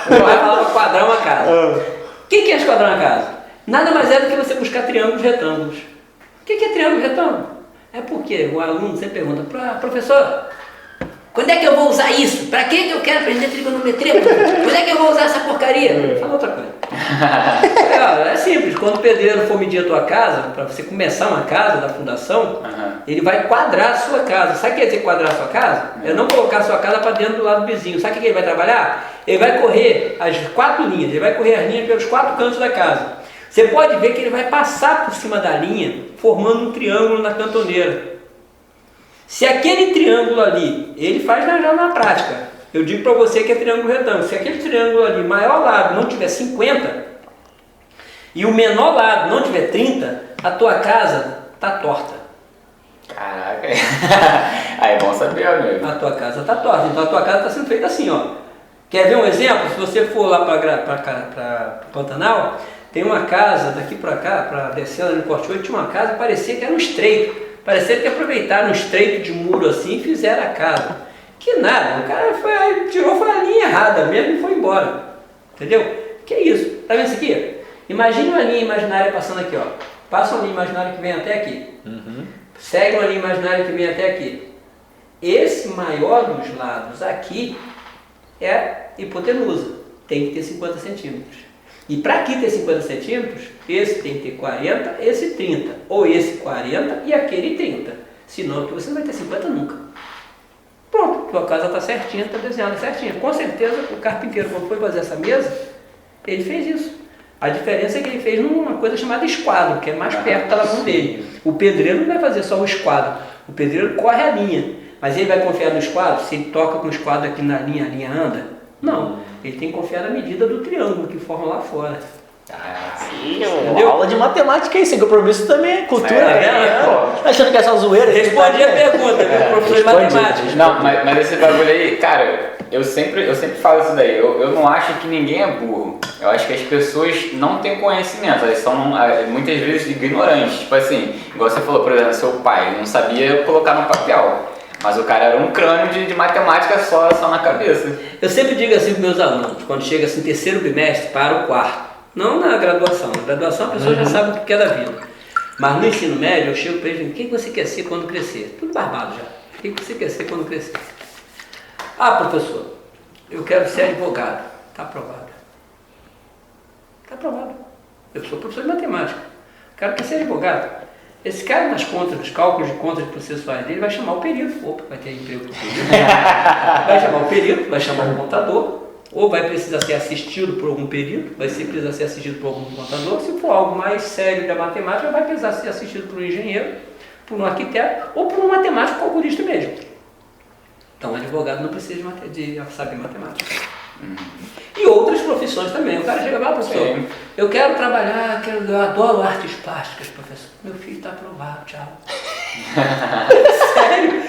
Meu pai falava quadrar uma casa. O que é esquadrar uma casa? Nada mais é do que você buscar triângulos retângulos. O que é triângulo retângulo? É porque o aluno sempre pergunta, professor, quando é que eu vou usar isso? Pra que eu quero aprender trigonometria? Quando é que eu vou usar essa porcaria? Fala outra coisa. É simples, quando o pedreiro for medir a tua casa, para você começar uma casa da fundação, ele vai quadrar a sua casa. Sabe o que quer dizer quadrar a sua casa? É não colocar a sua casa para dentro do lado do vizinho. Sabe o que ele vai trabalhar? Ele vai correr as 4 linhas, ele vai correr as linhas pelos 4 cantos da casa. Você pode ver que ele vai passar por cima da linha, formando um triângulo na cantoneira. Se aquele triângulo ali, ele faz já na prática, eu digo para você que é triângulo retângulo, se aquele triângulo ali, maior lado, não tiver 50, e o menor lado não tiver 30, a tua casa está torta. Caraca, aí é bom saber, amigo. A tua casa está torta, então a tua casa está sendo feita assim, ó. Quer ver um exemplo? Se você for lá para Pantanal, tem uma casa daqui para cá, para descendo no Corte 8, tinha uma casa, parecia que era um estreito. Parecia que aproveitaram um estreito de muro assim e fizeram a casa. Que nada, o cara foi a linha errada mesmo e foi embora. Entendeu? Que é isso? Tá vendo isso aqui? Imagine uma linha imaginária passando aqui, ó. Passa uma linha imaginária que vem até aqui. Segue uma linha imaginária que vem até aqui. Esse maior dos lados aqui é hipotenusa. Tem que ter 50 centímetros. E para aqui ter 50 centímetros, esse tem que ter 40, esse 30. Ou esse 40 e aquele 30. Senão você não vai ter 50 nunca. Pronto, tua casa está certinha, está desenhada certinha. Com certeza o carpinteiro, quando foi fazer essa mesa, ele fez isso. A diferença é que ele fez numa coisa chamada esquadro, que é mais perto da mão dele. O pedreiro não vai fazer só o esquadro. O pedreiro corre a linha. Mas ele vai confiar no esquadro? Se ele toca com o esquadro aqui na linha, a linha anda? Não, ele tem que confiar na medida do triângulo que forma lá fora. Sim, aula de matemática aí, sem compromisso também, cultura. Achando que é só zoeira. Respondi a pergunta, professor de matemática. Não, mas esse bagulho aí, cara, eu sempre falo isso daí. Eu não acho que ninguém é burro. Eu acho que as pessoas não têm conhecimento, elas são muitas vezes ignorantes. Tipo assim, igual você falou, por exemplo, seu pai não sabia colocar no papel. Mas o cara era um crânio de matemática só na cabeça. Eu sempre digo assim para meus alunos, quando chega assim, terceiro bimestre para o quarto. Não na graduação. Na graduação a pessoa já sabe o que é da vida. Mas no ensino médio eu chego para eles e digo, o que você quer ser quando crescer? Tudo barbado já. O que você quer ser quando crescer? Ah, professor, eu quero ser advogado. Está aprovado. Está aprovado. Eu sou professor de matemática. O cara quer ser advogado. Esse cara, nas contas, nos cálculos de contas processuais dele, vai chamar o perito. Opa, vai ter emprego para o perito. Vai chamar o perito, vai chamar o contador, ou vai precisar ser assistido por algum perito, vai precisar ser assistido por algum contador. Se for algo mais sério da matemática, vai precisar ser assistido por um engenheiro, por um arquiteto, ou por um matemático calculista mesmo. Então, o advogado não precisa de saber matemática. E outras profissões também. O cara chega lá, professor, eu quero trabalhar, eu adoro artes plásticas, professor. Meu filho está aprovado, tchau. Sério?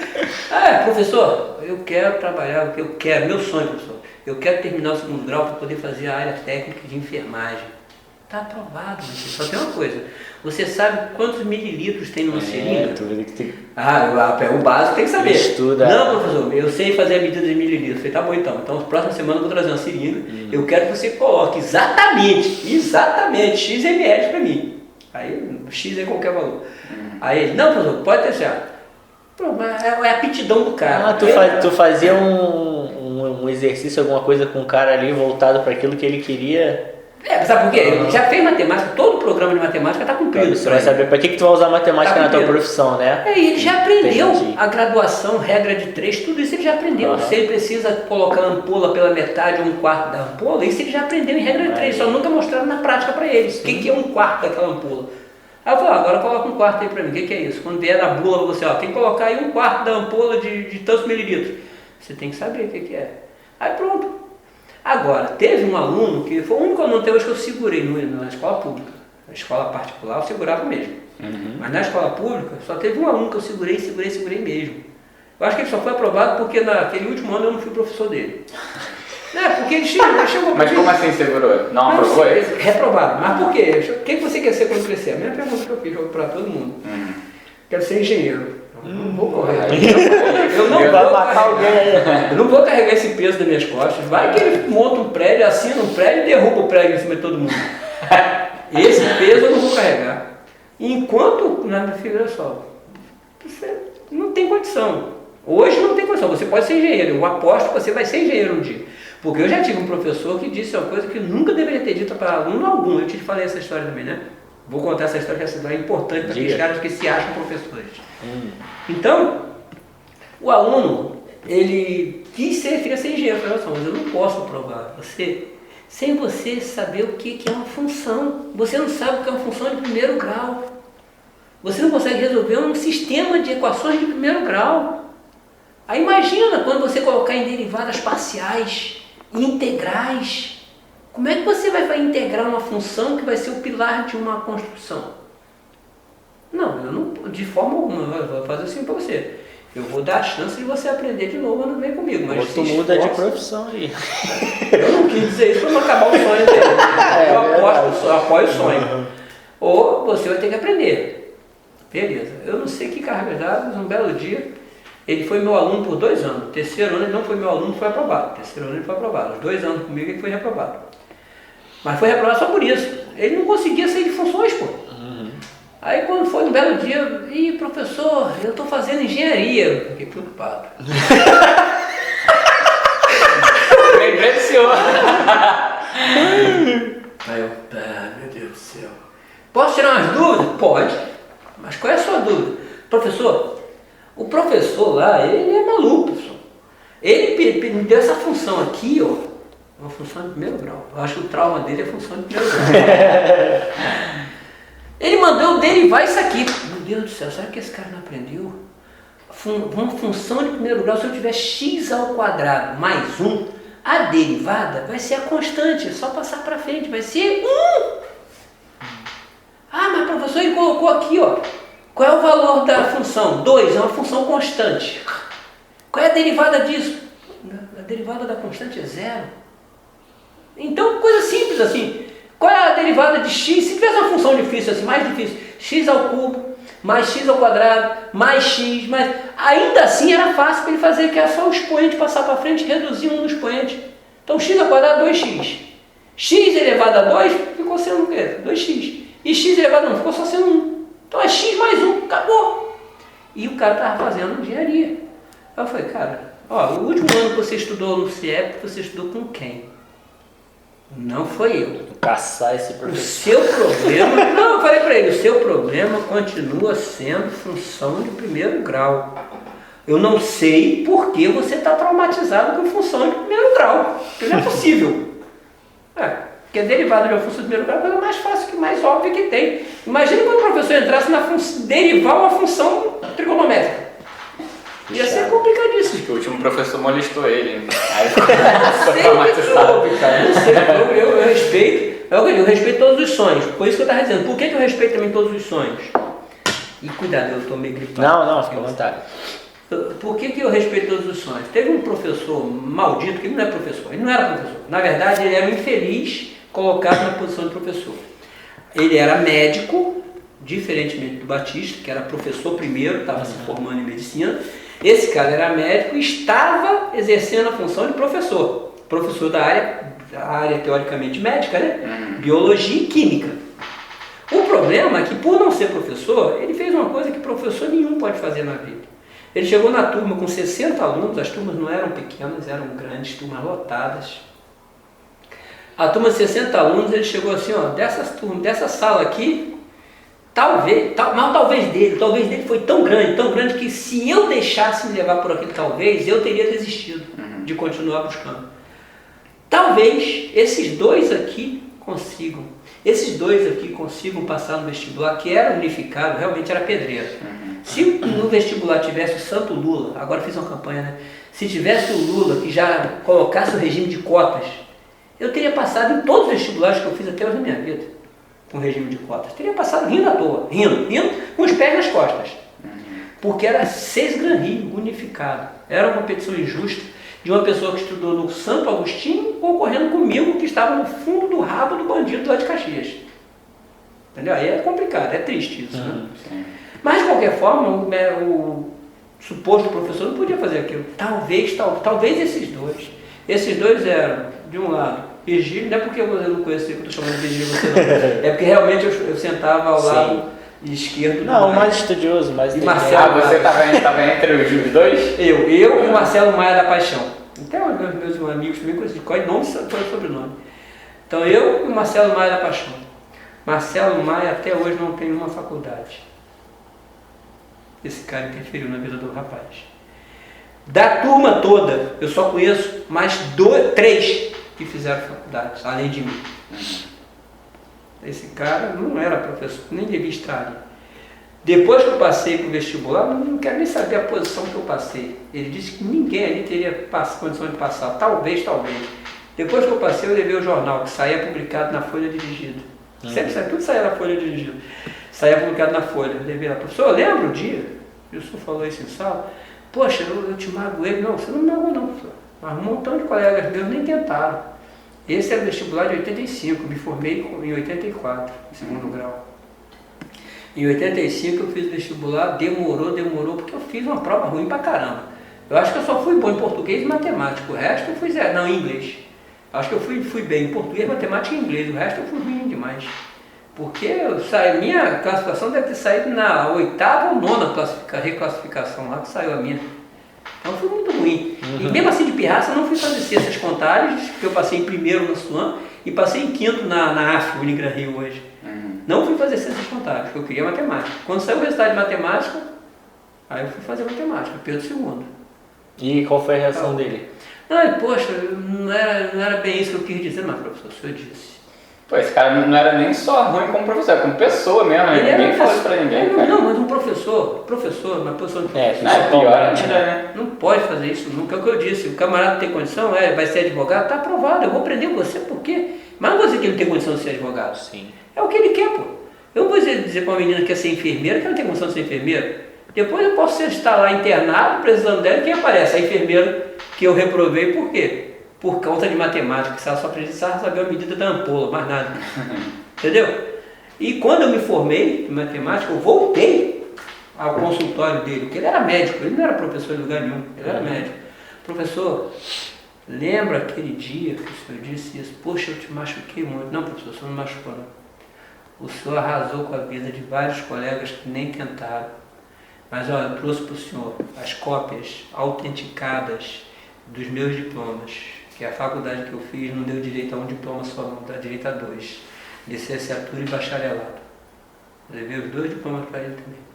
Professor, eu quero trabalhar, eu quero, meu sonho, professor, eu quero terminar o 2º grau para poder fazer a área técnica de enfermagem. Está aprovado, mas só tem uma coisa. Você sabe quantos mililitros tem numa seringa? O básico tem que saber. Estuda. Não, professor, eu sei fazer a medida de mililitros. Eu falei, tá bom então. Então, próxima semana eu vou trazer uma seringa. Eu quero que você coloque exatamente X ml para mim. Aí, X é qualquer valor. Aí ele, não, professor, pode ter certo. É a aptidão do cara. Tu fazia um exercício, alguma coisa com o cara ali voltado para aquilo que ele queria. Sabe por quê? Ele já fez matemática, todo o programa de matemática está cumprido. Você vai saber para que tu vai usar matemática na tua profissão, né? E ele já aprendeu a graduação, regra de 3, tudo isso ele já aprendeu. Se ele precisa colocar a ampola pela metade ou 1/4 da ampola, isso ele já aprendeu em regra de 3, só nunca mostraram na prática para eles. O que é 1/4 daquela ampola? Aí eu falei, agora coloca 1/4 aí para mim, o que é isso? Quando vier na bula, você tem que colocar aí 1/4 da ampola de tantos mililitros. Você tem que saber o que é. Aí pronto. Agora, teve um aluno que foi o único aluno até hoje que eu segurei na escola pública. Na escola particular eu segurava mesmo. Mas na escola pública só teve um aluno que eu segurei mesmo. Eu acho que ele só foi aprovado porque naquele último ano eu não fui professor dele. Porque ele chegou Mas como assim segurou? Não aprovou ele? Reprovado. Mas por quê? O que você quer ser quando crescer? A mesma pergunta que eu fiz para todo mundo. Quero ser engenheiro. Não vou correr. Eu não vou matar alguém. Eu não vou carregar esse peso das minhas costas. Vai que ele monta um prédio, assina um prédio e derruba o prédio em cima de todo mundo. Esse peso eu não vou carregar. Enquanto, meu filho, olha só, você não tem condição. Hoje não tem condição. Você pode ser engenheiro. Eu aposto que você vai ser engenheiro um dia. Porque eu já tive um professor que disse uma coisa que nunca deveria ter dito para aluno algum. Eu te falei essa história também, né? Vou contar essa história, que essa história é importante para aqueles caras que se acham professores. Então, o aluno, ele queria ser engenheiro. Eu falei, mas eu não posso provar você sem você saber o que é uma função. Você não sabe o que é uma função de primeiro grau. Você não consegue resolver um sistema de equações de primeiro grau. Aí imagina quando você colocar em derivadas parciais, integrais. Como é que você vai integrar uma função que vai ser o pilar de uma construção? Não, eu não, de forma alguma, eu vou fazer assim para você. Eu vou dar a chance de você aprender de novo ano que vem comigo. Mas tu muda de profissão aí. Eu não quis dizer isso para não acabar o sonho dele. Eu apoio o sonho. Ou você vai ter que aprender. Beleza. Eu não sei que cargas d'água, um belo dia, ele foi meu aluno por 2 anos. Terceiro ano ele não foi meu aluno, foi aprovado. Terceiro ano ele foi aprovado. Os 2 anos comigo ele foi reprovado. Mas foi reprovado só por isso. Ele não conseguia sair de funções, pô. Aí quando foi um belo dia, professor, eu estou fazendo engenharia. Eu fiquei preocupado. Lembrei do senhor. Aí eu, meu Deus do céu. Posso tirar umas dúvidas? Pode. Mas qual é a sua dúvida? Professor, o professor lá, ele é maluco, professor. Ele me deu essa função aqui, ó. Uma função de primeiro grau. Eu acho que o trauma dele é função de primeiro grau. Ele mandou eu derivar isso aqui. Meu Deus do céu, será que esse cara não aprendeu? Uma função de primeiro grau, se eu tiver x ao quadrado mais 1, a derivada vai ser a constante, é só passar para frente, vai ser 1. Ah, mas professor, ele colocou aqui, ó. Qual é o valor da função? 2, é uma função constante. Qual é a derivada disso? A derivada da constante é 0. Então, coisa simples assim. Qual é a derivada de x? Se tivesse uma função difícil assim, mais difícil, x ao cubo, mais x ao quadrado, mais x, mais... Ainda assim era fácil para ele fazer, que era só o expoente passar para frente e reduzir um no expoente. Então x ao quadrado, 2x. X elevado a 2 ficou sendo o quê? 2x. E x elevado a 1 ficou só sendo 1. Então é x mais 1, acabou. E o cara estava fazendo engenharia. Aí eu falei, cara, ó, o último ano que você estudou no CIEP, você estudou com quem? Não foi eu. Caçar esse O professor. seu problema... Não, eu falei para ele, o seu problema continua sendo função de primeiro grau. Eu não sei por que você está traumatizado com função de primeiro grau. Porque não é possível. Porque a derivada de uma função de primeiro grau é a coisa mais fácil, que mais óbvia que tem. Imagina quando o professor entrasse na derivar uma função trigonométrica. Ia ser complicadíssimo. Acho que o último professor molestou ele. Aí Não sei o que houve, cara. Não sei. Eu respeito. Eu respeito todos os sonhos. Por isso que eu estava dizendo. Por que eu respeito também todos os sonhos? E cuidado, eu estou meio gripado. Não, fica à vontade. Por que eu respeito todos os sonhos? Teve um professor maldito, que ele não é professor. Ele não era professor. Na verdade, ele era um infeliz colocado na posição de professor. Ele era médico, diferentemente do Batista, que era professor primeiro, estava se formando em medicina. Esse cara era médico e estava exercendo a função de professor. Professor da área teoricamente médica, né? Biologia e química. O problema é que, por não ser professor, ele fez uma coisa que professor nenhum pode fazer na vida. Ele chegou na turma com 60 alunos, as turmas não eram pequenas, eram grandes, turmas lotadas. A turma de 60 alunos, ele chegou assim, ó, dessa sala aqui, talvez dele foi tão grande que se eu deixasse me levar por aquele talvez, eu teria desistido de continuar buscando. Talvez esses dois aqui consigam passar no vestibular, que era unificado, realmente era pedreiro. Se no vestibular tivesse o Santo Lula, agora fiz uma campanha, né? Se tivesse o Lula que já colocasse o regime de cotas, eu teria passado em todos os vestibulares que eu fiz até hoje na minha vida, com regime de cotas. Teria passado rindo à toa, rindo, com os pés nas costas. Porque era 6 Gran Rio, unificado. Era uma competição injusta de uma pessoa que estudou no Santo Agostinho concorrendo comigo, que estava no fundo do rabo do bandido lá de Caxias. Entendeu? Aí é complicado, é triste isso, né? Mas, de qualquer forma, o suposto professor não podia fazer aquilo. Talvez esses dois. Esses dois eram, de um lado, Virgílio, não é porque eu não conheço, eu estou chamando de Virgílio você não. É porque realmente eu sentava ao lado esquerdo. Não, mais estudioso, mais e inteligente. Marcelo, você estava entre os dois? Eu e o Marcelo Maia da Paixão. Até meus amigos também conheciam, qual é o nome e sobrenome. Então eu e o Marcelo Maia da Paixão. Marcelo Maia até hoje não tem uma faculdade. Esse cara interferiu na vida do rapaz. Da turma toda, eu só conheço mais 3 que fizeram faculdade, além de mim. Esse cara não era professor, nem devia estar ali. Depois que eu passei para o vestibular, não quero nem saber a posição que eu passei. Ele disse que ninguém ali teria condição de passar. Talvez. Depois que eu passei, eu levei o jornal, que saía publicado na Folha Dirigida. Tudo saía na Folha Dirigida. Saía publicado na Folha. Eu levei lá. Professor, lembra o dia? O professor falou isso em sala. Poxa, eu te magoei. Não, você não me magoou não, professor. Mas um montão de colegas meus nem tentaram. Esse era o vestibular de 85, me formei em 84, em segundo grau. Em 85 eu fiz vestibular, demorou, porque eu fiz uma prova ruim pra caramba. Eu acho que eu só fui bom em português e matemática, o resto eu fui zero, não, em inglês. Acho que eu fui bem em português, matemática e inglês, o resto eu fui ruim demais. Porque minha classificação deve ter saído na 8ª ou 9ª reclassificação lá que saiu a minha. Então foi muito ruim. E mesmo assim de pirraça eu não fui fazer ciências contábeis, porque eu passei em primeiro na SUAM e passei em quinto na AF, Unigran Rio hoje. Não fui fazer ciências contábeis, porque eu queria matemática. Quando saiu o resultado de matemática, aí eu fui fazer matemática, Pedro II. E qual foi a reação dele? Não, poxa, não era bem isso que eu quis dizer, mas professor, o senhor disse. Pô, esse cara não era nem só ruim como professor, como pessoa mesmo, né? Ninguém falou isso pra ninguém. Não, mas um professor, uma posição de professor. Pior ainda, né? Não pode fazer isso nunca, é o que eu disse. O camarada tem condição, vai ser advogado, tá aprovado, eu vou prender você, por quê? Mas não vou dizer que ele tem condição de ser advogado. Sim. É o que ele quer, pô. Eu não vou dizer para uma menina que quer ser enfermeira, que ela não tem condição de ser enfermeira. Depois eu posso estar lá internado, precisando dela, e quem aparece? A enfermeira que eu reprovei, por quê? Por conta de matemática, que ela só precisava saber a medida da ampola, mais nada. Entendeu? E quando eu me formei em matemática, eu voltei ao consultório dele, porque ele era médico, ele não era professor em lugar nenhum, ele era médico. Professor, lembra aquele dia que o senhor disse isso? Poxa, eu te machuquei muito. Não, professor, o senhor não machucou, não. O senhor arrasou com a vida de vários colegas que nem tentaram. Mas olha, eu trouxe para o senhor as cópias autenticadas dos meus diplomas, que a faculdade que eu fiz não deu direito a um diploma só, não, dá direito a 2, licenciatura e bacharelado. Eu levei os 2 diplomas para ele também.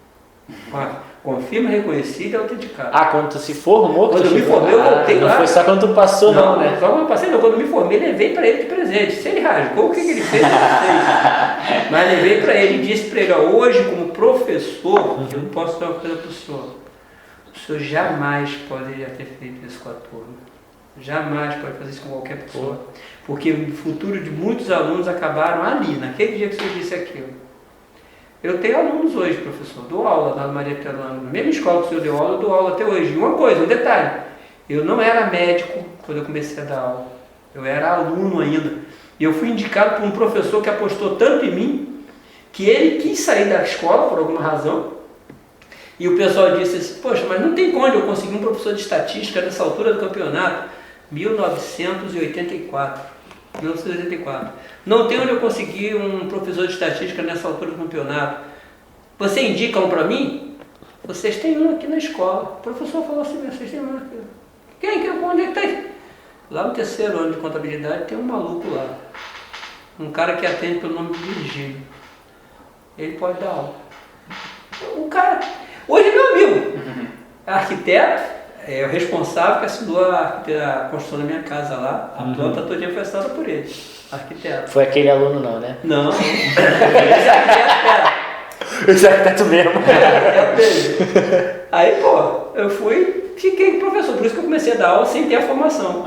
Confirma, reconhecido e autenticado. Quando tu se formou? Quando eu me formei, eu voltei lá. Não foi só quando tu passou, não, né? Só quando eu passei, não. Quando eu me formei, levei para ele de presente. Se ele rasgou, o que ele fez, eu não sei. Mas levei para ele e disse para ele, hoje, como professor, eu posso dar uma coisa para o senhor. O senhor jamais poderia ter feito isso com a turma. Jamais pode fazer isso com qualquer pessoa. Porque o futuro de muitos alunos acabaram ali, naquele dia que o senhor disse aquilo. Eu tenho alunos hoje, professor, dou aula na Maria Terlana, na mesma escola que o senhor deu aula, eu dou aula até hoje. E uma coisa, um detalhe, eu não era médico quando eu comecei a dar aula, eu era aluno ainda. E eu fui indicado por um professor que apostou tanto em mim, que ele quis sair da escola por alguma razão, e o pessoal disse assim, poxa, mas não tem como eu conseguir um professor de estatística nessa altura do campeonato. 1984. Não tem onde eu conseguir um professor de estatística nessa altura do campeonato. Você indica um para mim? Vocês têm um aqui na escola. O professor falou assim, vocês têm um aqui. Onde é que tem? Lá no 3º ano de contabilidade tem um maluco lá. Um cara que atende pelo nome de Virgílio. Ele pode dar aula. O cara, hoje é meu amigo. Arquiteto. É o responsável que assinou a construção da minha casa lá. A planta todinha foi assinada por ele, arquiteto. Foi aquele aluno não, né? Não. Esse arquiteto era. Esse arquiteto mesmo. Aí, pô, eu fiquei professor. Por isso que eu comecei a dar aula sem ter a formação.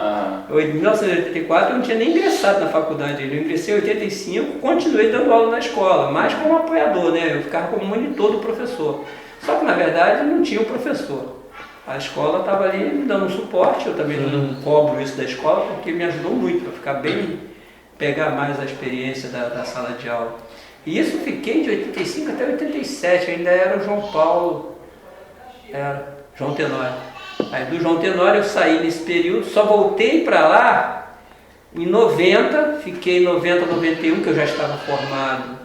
Em 1984 eu não tinha nem ingressado na faculdade. Eu ingressei em 85, continuei dando aula na escola, mas como apoiador, né? Eu ficava como monitor do professor. Só que na verdade não tinha o professor. A escola estava ali me dando um suporte, eu também não cobro isso da escola, porque me ajudou muito para pegar mais a experiência da sala de aula. E isso fiquei de 85 até 87, ainda era o João Paulo, João Tenório. Aí do João Tenório eu saí nesse período, só voltei para lá em 90, fiquei em 90, 91, que eu já estava formado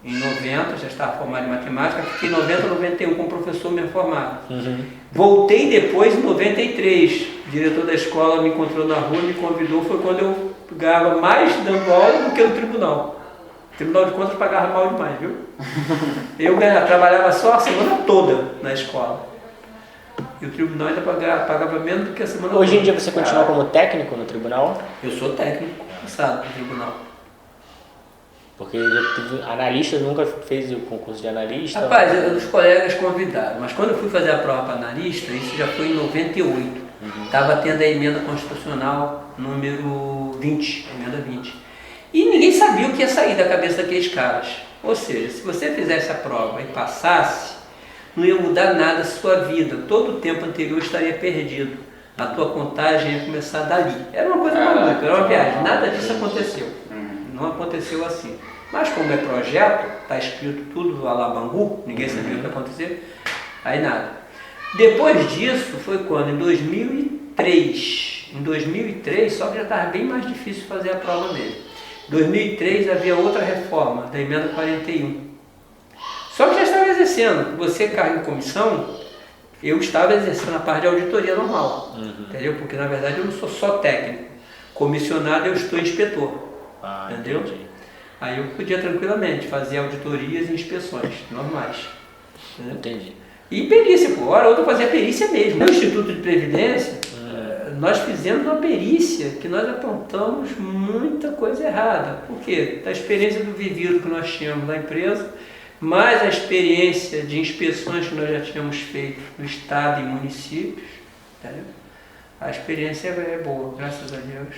em 90, já estava formado em matemática, fiquei em 90, 91 com o professor mesmo formado. Voltei depois em 93, o diretor da escola me encontrou na rua, me convidou, foi quando eu ganhava mais dando aula do que no tribunal. O Tribunal de Contas pagava mal demais, viu? Eu trabalhava só a semana toda na escola. E o tribunal ainda pagava menos do que a semana toda. Hoje em dia você continua como técnico no tribunal? Eu sou técnico passado no tribunal. Porque analista nunca fez o concurso de analista? Rapaz, os colegas convidaram, mas quando eu fui fazer a prova para analista, isso já foi em 98. Estava tendo a emenda constitucional número 20, emenda 20. E ninguém sabia o que ia sair da cabeça daqueles caras. Ou seja, se você fizesse a prova e passasse, não ia mudar nada a sua vida. Todo o tempo anterior estaria perdido. A tua contagem ia começar dali. Era uma coisa maluca, era uma viagem. Nada disso aconteceu. Não aconteceu assim. Mas como é projeto, está escrito tudo a la Bangu, ninguém sabia o que ia acontecer, aí nada. Depois disso foi quando? Em 2003. Em 2003, só que já estava bem mais difícil fazer a prova dele. Em 2003 havia outra reforma, da emenda 41. Só que já estava exercendo. Você caiu em comissão, eu estava exercendo a parte de auditoria normal. Entendeu? Porque na verdade eu não sou só técnico. Comissionado eu estou inspetor. Entendeu? Entendi. Aí eu podia tranquilamente fazer auditorias e inspeções normais. Entendeu? Entendi. E perícia, pô, hora ou outra eu fazia perícia mesmo. No Instituto de Previdência, nós fizemos uma perícia que nós apontamos muita coisa errada. Por quê? Da experiência do vivido que nós tínhamos na empresa, mais a experiência de inspeções que nós já tínhamos feito no estado e municípios. Entendeu? A experiência é boa, graças a Deus.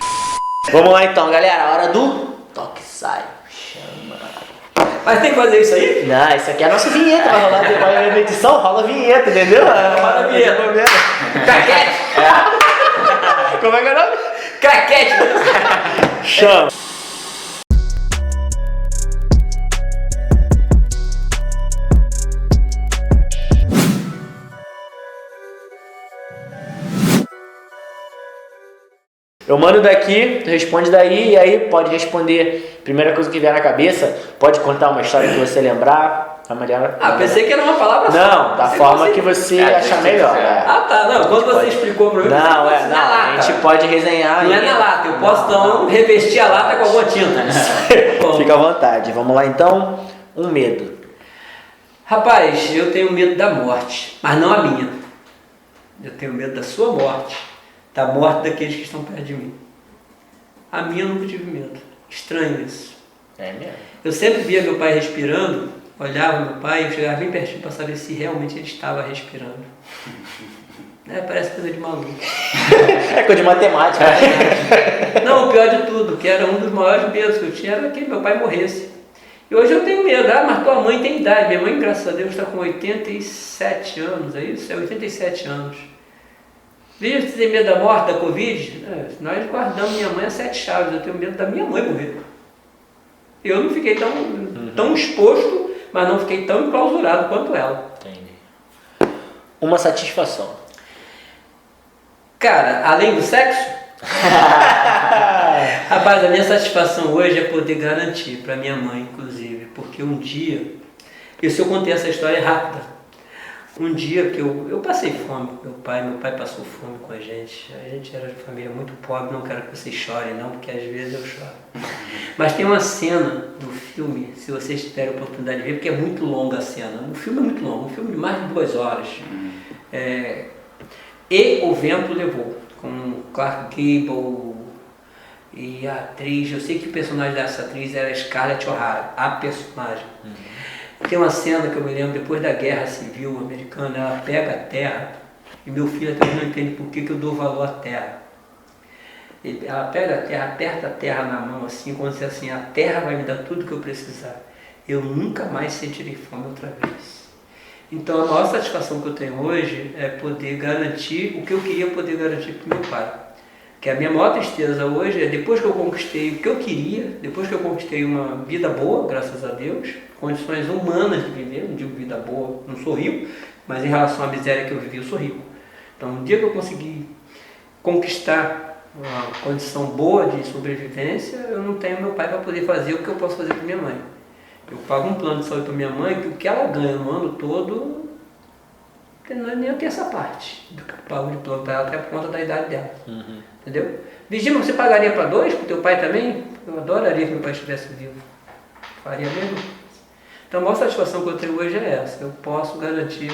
Vamos lá então, galera. A hora do toque sai. Chama. Mas tem que fazer isso aí? Não, isso aqui é a nossa vinheta. Vai rolar depois da edição, rola a vinheta, entendeu? Rola a vinheta. Craquete! Como é que é o nome? Craquete! Chama. Eu mando daqui, tu responde daí, e aí pode responder primeira coisa que vier na cabeça, pode contar uma história que você lembrar, a melhor. Pensei que era uma palavra só. Não, da forma que você achar melhor. Tá, não, quando você explicou pra mim, Não, não, a gente pode resenhar. Não é na lata, eu posso então revestir a lata com alguma tinta. Fica à vontade, vamos lá então, um medo. Rapaz, eu tenho medo da morte, mas não a minha. Eu tenho medo da sua morte, da morte daqueles que estão perto de mim. A minha eu nunca tive medo. Estranho isso. É mesmo? Eu sempre via meu pai respirando, olhava meu pai, eu chegava bem pertinho para saber se realmente ele estava respirando. Parece coisa de maluco. É coisa de matemática. Não, o pior de tudo, que era um dos maiores medos que eu tinha, era que meu pai morresse. E hoje eu tenho medo. Mas tua mãe tem idade. Minha mãe, graças a Deus, está com 87 anos, é isso? É 87 anos. Veja se tem medo da morte, da Covid. Nós guardamos minha mãe a 7 chaves. Eu tenho medo da minha mãe morrer. Eu não fiquei tão exposto, mas não fiquei tão enclausurado quanto ela. Entendi. Uma satisfação. Cara, além do sexo? Rapaz, a minha satisfação hoje é poder garantir para minha mãe, inclusive, porque um dia, se eu contei essa história rápida, um dia que eu passei fome com meu pai passou fome com a gente era de família muito pobre, não quero que vocês chorem não, porque às vezes eu choro. Mas tem uma cena do filme, se vocês tiverem oportunidade de ver, porque é muito longa a cena, o filme é muito longo, um filme de mais de 2 horas, E o Vento Levou, com Clark Gable e a atriz, eu sei que o personagem dessa atriz era Scarlett O'Hara, a personagem. Tem uma cena que eu me lembro, depois da Guerra Civil Americana, ela pega a terra, e meu filho até hoje não entende por que eu dou valor à terra. Ela pega a terra, aperta a terra na mão assim, quando diz assim, a terra vai me dar tudo que eu precisar. Eu nunca mais sentirei fome outra vez. Então a maior satisfação que eu tenho hoje é poder garantir o que eu queria poder garantir para o meu pai. Que a minha maior tristeza hoje é depois que eu conquistei o que eu queria, depois que eu conquistei uma vida boa, graças a Deus, condições humanas de viver, não digo vida boa, não sou rico, mas em relação à miséria que eu vivi, eu sou rico. Então, no dia que eu consegui conquistar uma condição boa de sobrevivência, eu não tenho meu pai para poder fazer o que eu posso fazer para minha mãe. Eu pago um plano de saúde para minha mãe, que o que ela ganha no ano todo, não é nem eu ter essa parte. Eu pago de plano para ela até por conta da idade dela. Entendeu? Vigília, você pagaria para 2, para o teu pai também? Eu adoraria que meu pai estivesse vivo. faria a mesma coisa. Então a maior satisfação que eu tenho hoje é essa, eu posso garantir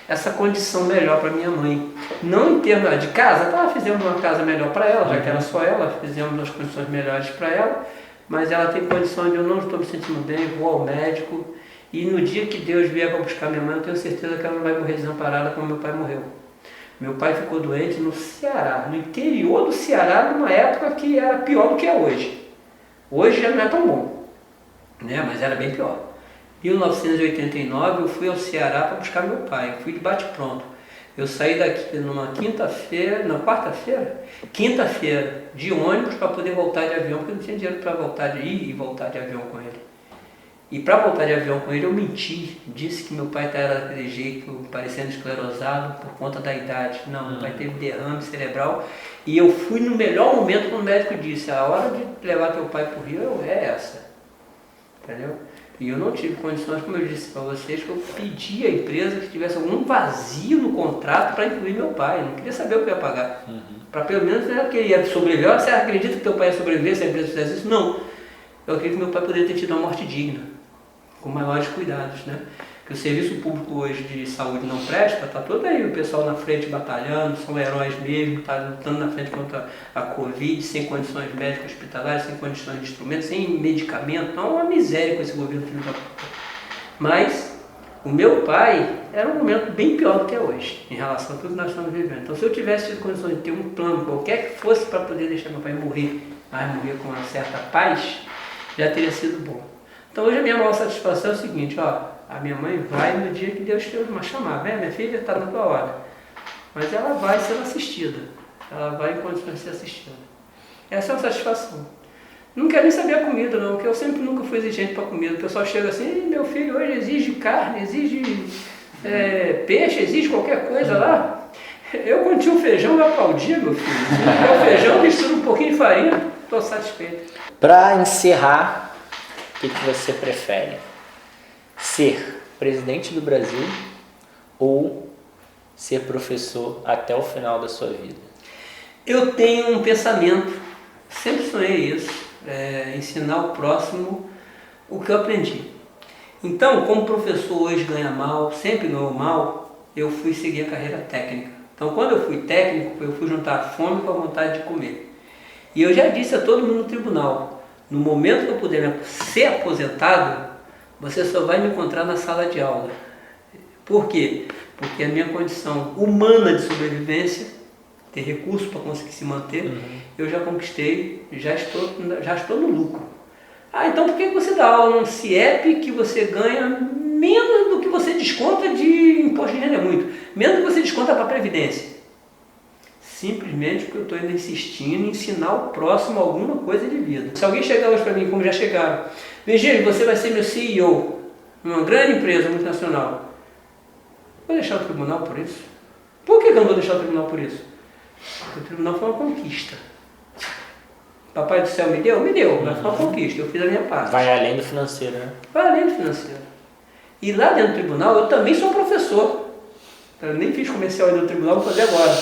essa condição melhor para minha mãe. Não em termos de casa, fizemos uma casa melhor para ela, já que era só ela, fizemos as condições melhores para ela, mas ela tem condição de eu não estou me sentindo bem, vou ao médico, e no dia que Deus vier para buscar minha mãe, eu tenho certeza que ela não vai morrer desamparada como meu pai morreu. Meu pai ficou doente no Ceará, no interior do Ceará, numa época que era pior do que é hoje. Hoje já não é tão bom, né? Mas era bem pior. Em 1989 eu fui ao Ceará para buscar meu pai, eu fui de bate-pronto. Eu saí daqui numa quinta-feira de ônibus para poder voltar de avião, porque eu não tinha dinheiro para voltar de ir e voltar de avião com ele. E para voltar de avião com ele eu menti, disse que meu pai era daquele jeito, parecendo esclerosado por conta da idade. Não, meu pai teve derrame cerebral e eu fui no melhor momento quando o médico disse, a hora de levar teu pai para o Rio é essa. Entendeu? E eu não tive condições, como eu disse para vocês, que eu pedi à empresa que tivesse algum vazio no contrato para incluir meu pai. Eu não queria saber o que eu ia pagar. Para pelo menos que ele ia sobreviver. Você acredita que teu pai ia sobreviver se a empresa fizesse isso? Não. Eu acredito que meu pai poderia ter tido uma morte digna, com maiores cuidados, né? Que o serviço público hoje de saúde não presta, está todo aí, o pessoal na frente batalhando, são heróis mesmo, está lutando na frente contra a Covid, sem condições médicas hospitalares, sem condições de instrumentos, sem medicamento, então é uma miséria com esse governo filho da puta. Mas o meu pai era um momento bem pior do que é hoje, em relação a tudo que nós estamos vivendo. Então se eu tivesse tido condições de ter um plano qualquer que fosse para poder deixar meu pai morrer, mas morrer com uma certa paz, já teria sido bom. Então hoje a minha maior satisfação é o seguinte, a minha mãe vai no dia que Deus te chamar, minha filha está na tua hora, mas ela vai sendo assistida, ela vai em condições de ser assistida. Essa é uma satisfação. Não quero nem saber a comida não, porque eu sempre nunca fui exigente para comida. O pessoal chega assim, meu filho hoje exige carne, exige peixe, exige qualquer coisa lá. Eu quando tinha o feijão eu aplaudia, meu filho. Se o feijão mistura um pouquinho de farinha, estou satisfeito. Para encerrar, o que você prefere? Ser presidente do Brasil ou ser professor até o final da sua vida? Eu tenho um pensamento, sempre sonhei isso, ensinar o próximo o que eu aprendi. Então, como professor hoje ganha mal, sempre ganhou mal, eu fui seguir a carreira técnica. Então, quando eu fui técnico, eu fui juntar a fome com a vontade de comer. E eu já disse a todo mundo no tribunal, no momento que eu puder ser aposentado, você só vai me encontrar na sala de aula. Por quê? Porque a minha condição humana de sobrevivência, ter recursos para conseguir se manter, eu já conquistei, já estou no lucro. Então por que você dá aula num CIEP que você ganha menos do que você desconta de imposto de renda? Muito. Menos do que você desconta para a Previdência. Simplesmente porque eu estou ainda insistindo em ensinar o próximo alguma coisa de vida. Se alguém chegar hoje para mim, como já chegaram, Virgílio, você vai ser meu CEO, uma grande empresa multinacional. Vou deixar o tribunal por isso? Por que eu não vou deixar o tribunal por isso? Porque o tribunal foi uma conquista. Papai do céu me deu, mas foi uma conquista, eu fiz a minha parte. Vai além do financeiro, né? Vai além do financeiro. E lá dentro do tribunal eu também sou professor. Eu nem fiz comercial ainda no tribunal, vou fazer agora.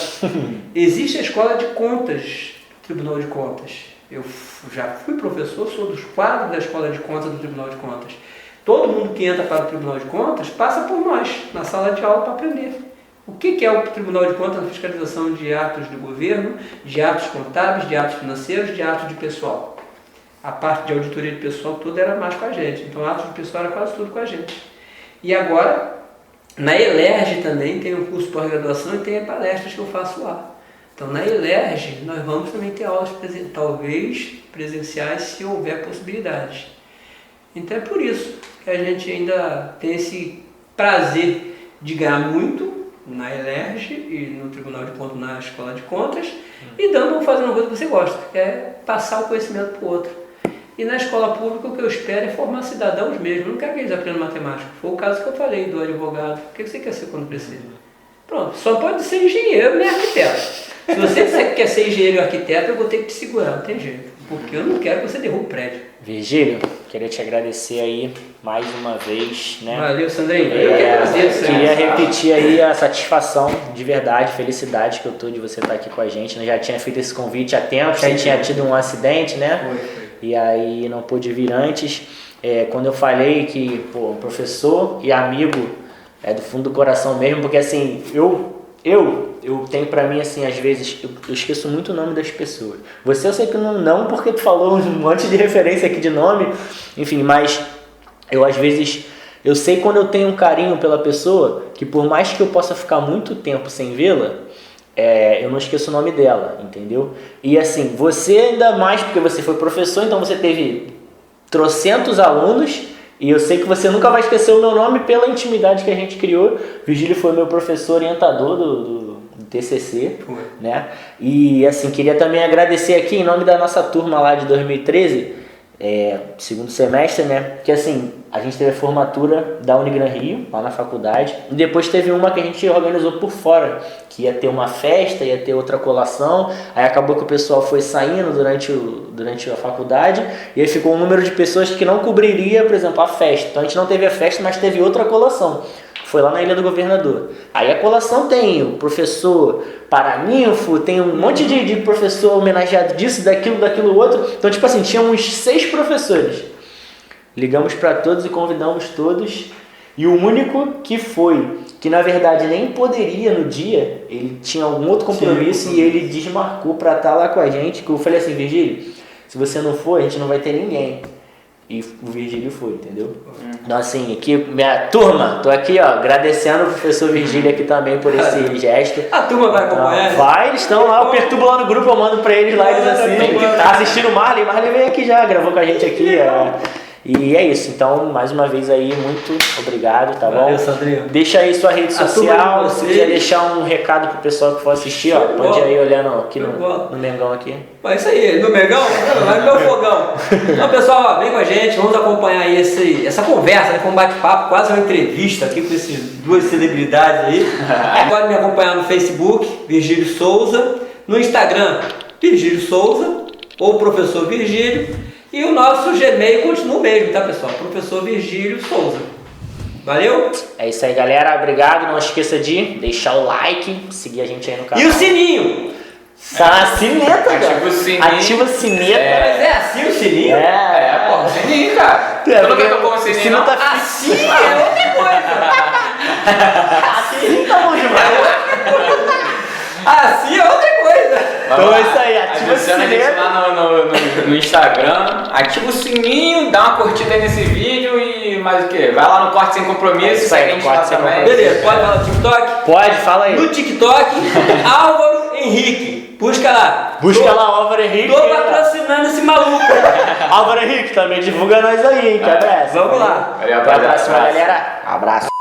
Existe a escola de contas, Tribunal de Contas. Eu já fui professor, sou dos quadros da escola de contas do Tribunal de Contas. Todo mundo que entra para o Tribunal de Contas passa por nós, na sala de aula, para aprender. O que é o Tribunal de Contas na fiscalização de atos do governo, de atos contábeis, de atos financeiros, de atos de pessoal? A parte de auditoria de pessoal, tudo era mais com a gente. Então, atos de pessoal era quase tudo com a gente. E agora, na ELERJ também tem um curso de pós-graduação e tem palestras que eu faço lá. Então, na ELERJ, nós vamos também ter aulas, talvez presenciais, se houver possibilidades. Então, é por isso que a gente ainda tem esse prazer de ganhar muito na ELERJ e no Tribunal de Contas, na Escola de Contas, e fazendo uma coisa que você gosta, que é passar o conhecimento para o outro. E na escola pública o que eu espero é formar cidadãos mesmo. Eu não quero que eles aprendam matemática. Foi o caso que eu falei do advogado. O que você quer ser quando crescer? Pronto, só pode ser engenheiro nem arquiteto. Se você quer ser engenheiro e arquiteto, eu vou ter que te segurar, não tem jeito. Porque eu não quero que você derrube o prédio. Virgílio, queria te agradecer aí mais uma vez, né? Valeu, Sandrinho. Eu que agradeço. Queria repetir aí a satisfação de verdade, felicidade que eu tô de você estar aqui com a gente. Eu já tinha feito esse convite há tempo, já tinha tido um acidente, né? Foi. e aí não pôde vir antes. Quando eu falei que, pô, professor e amigo é do fundo do coração mesmo, porque assim, eu tenho pra mim, assim, às vezes, eu esqueço muito o nome das pessoas. Você eu sei que não porque tu falou um monte de referência aqui de nome, enfim, mas eu às vezes, eu sei quando eu tenho um carinho pela pessoa, que por mais que eu possa ficar muito tempo sem vê-la, eu não esqueço o nome dela, entendeu? E assim, você ainda mais, porque você foi professor, então você teve trocentos alunos, e eu sei que você nunca vai esquecer o meu nome pela intimidade que a gente criou. Virgílio foi meu professor orientador do TCC, né? E assim, queria também agradecer aqui em nome da nossa turma lá de 2013, segundo semestre, né? Que assim, a gente teve a formatura da Unigran Rio, lá na faculdade, e depois teve uma que a gente organizou por fora, que ia ter uma festa, ia ter outra colação, aí acabou que o pessoal foi saindo durante a faculdade, e aí ficou um número de pessoas que não cobriria, por exemplo, a festa. Então a gente não teve a festa, mas teve outra colação. Foi lá na Ilha do Governador. Aí a colação tem o professor paraninfo, tem um monte de professor homenageado disso, daquilo outro. Então, tipo assim, tinha uns 6 professores. Ligamos para todos e convidamos todos. E o único que foi, que na verdade nem poderia no dia, ele tinha algum outro compromisso. Sim. E ele desmarcou para estar lá com a gente. Que eu falei assim, Virgílio, se você não for, a gente não vai ter ninguém. E o Virgílio foi, entendeu? Então assim, aqui, minha turma, tô aqui, ó, agradecendo o professor Virgílio aqui também por esse gesto. A turma vai acompanhar? Vai, eles estão lá, eu perturbo lá no grupo, eu mando pra eles lá, eles assistem. Tá assistindo o Marley veio aqui já, gravou com a gente aqui. E é isso, então, mais uma vez aí, muito obrigado, tá bom? Valeu, Sandrinho. Deixa aí sua rede social, se quiser deixar um recado pro pessoal que for assistir, ó, pode ir aí olhando aqui no Mengão aqui. Mas isso aí, no Mengão, vai no meu fogão. Então, pessoal, vem com a gente, vamos acompanhar aí essa conversa, né, com um bate-papo, quase uma entrevista aqui com essas duas celebridades aí. Pode me acompanhar no Facebook, Virgílio Souza, no Instagram, Virgílio Souza, ou Professor Virgílio. E o nosso Gmail continua o mesmo, tá, pessoal? Professor Virgílio Souza. Valeu? É isso aí, galera. Obrigado. Não esqueça de deixar o like, seguir a gente aí no canal. E o sininho! A sineta, cara. Ativa o sininho. Ativa a sineta. Mas é assim o sininho? O sininho, cara. Tu nunca tocou o sininho, não? Tá assim é outra coisa. Assim tá bom demais. Assim é outra coisa. Então é isso aí, ativa o sininho. A gente lá no Instagram, ativa o sininho, dá uma curtida aí nesse vídeo e mais o que? Vai lá no Corte Sem Compromisso, segue a gente lá também. Beleza, pode falar no TikTok? Pode, fala aí. No TikTok, Álvaro Henrique. Busca lá. Busca lá, Álvaro Henrique. Tô patrocinando esse maluco. Álvaro Henrique, também divulga nós aí, hein? Que abraço. Vamos lá. Valeu, Até a próxima, galera. Abraço.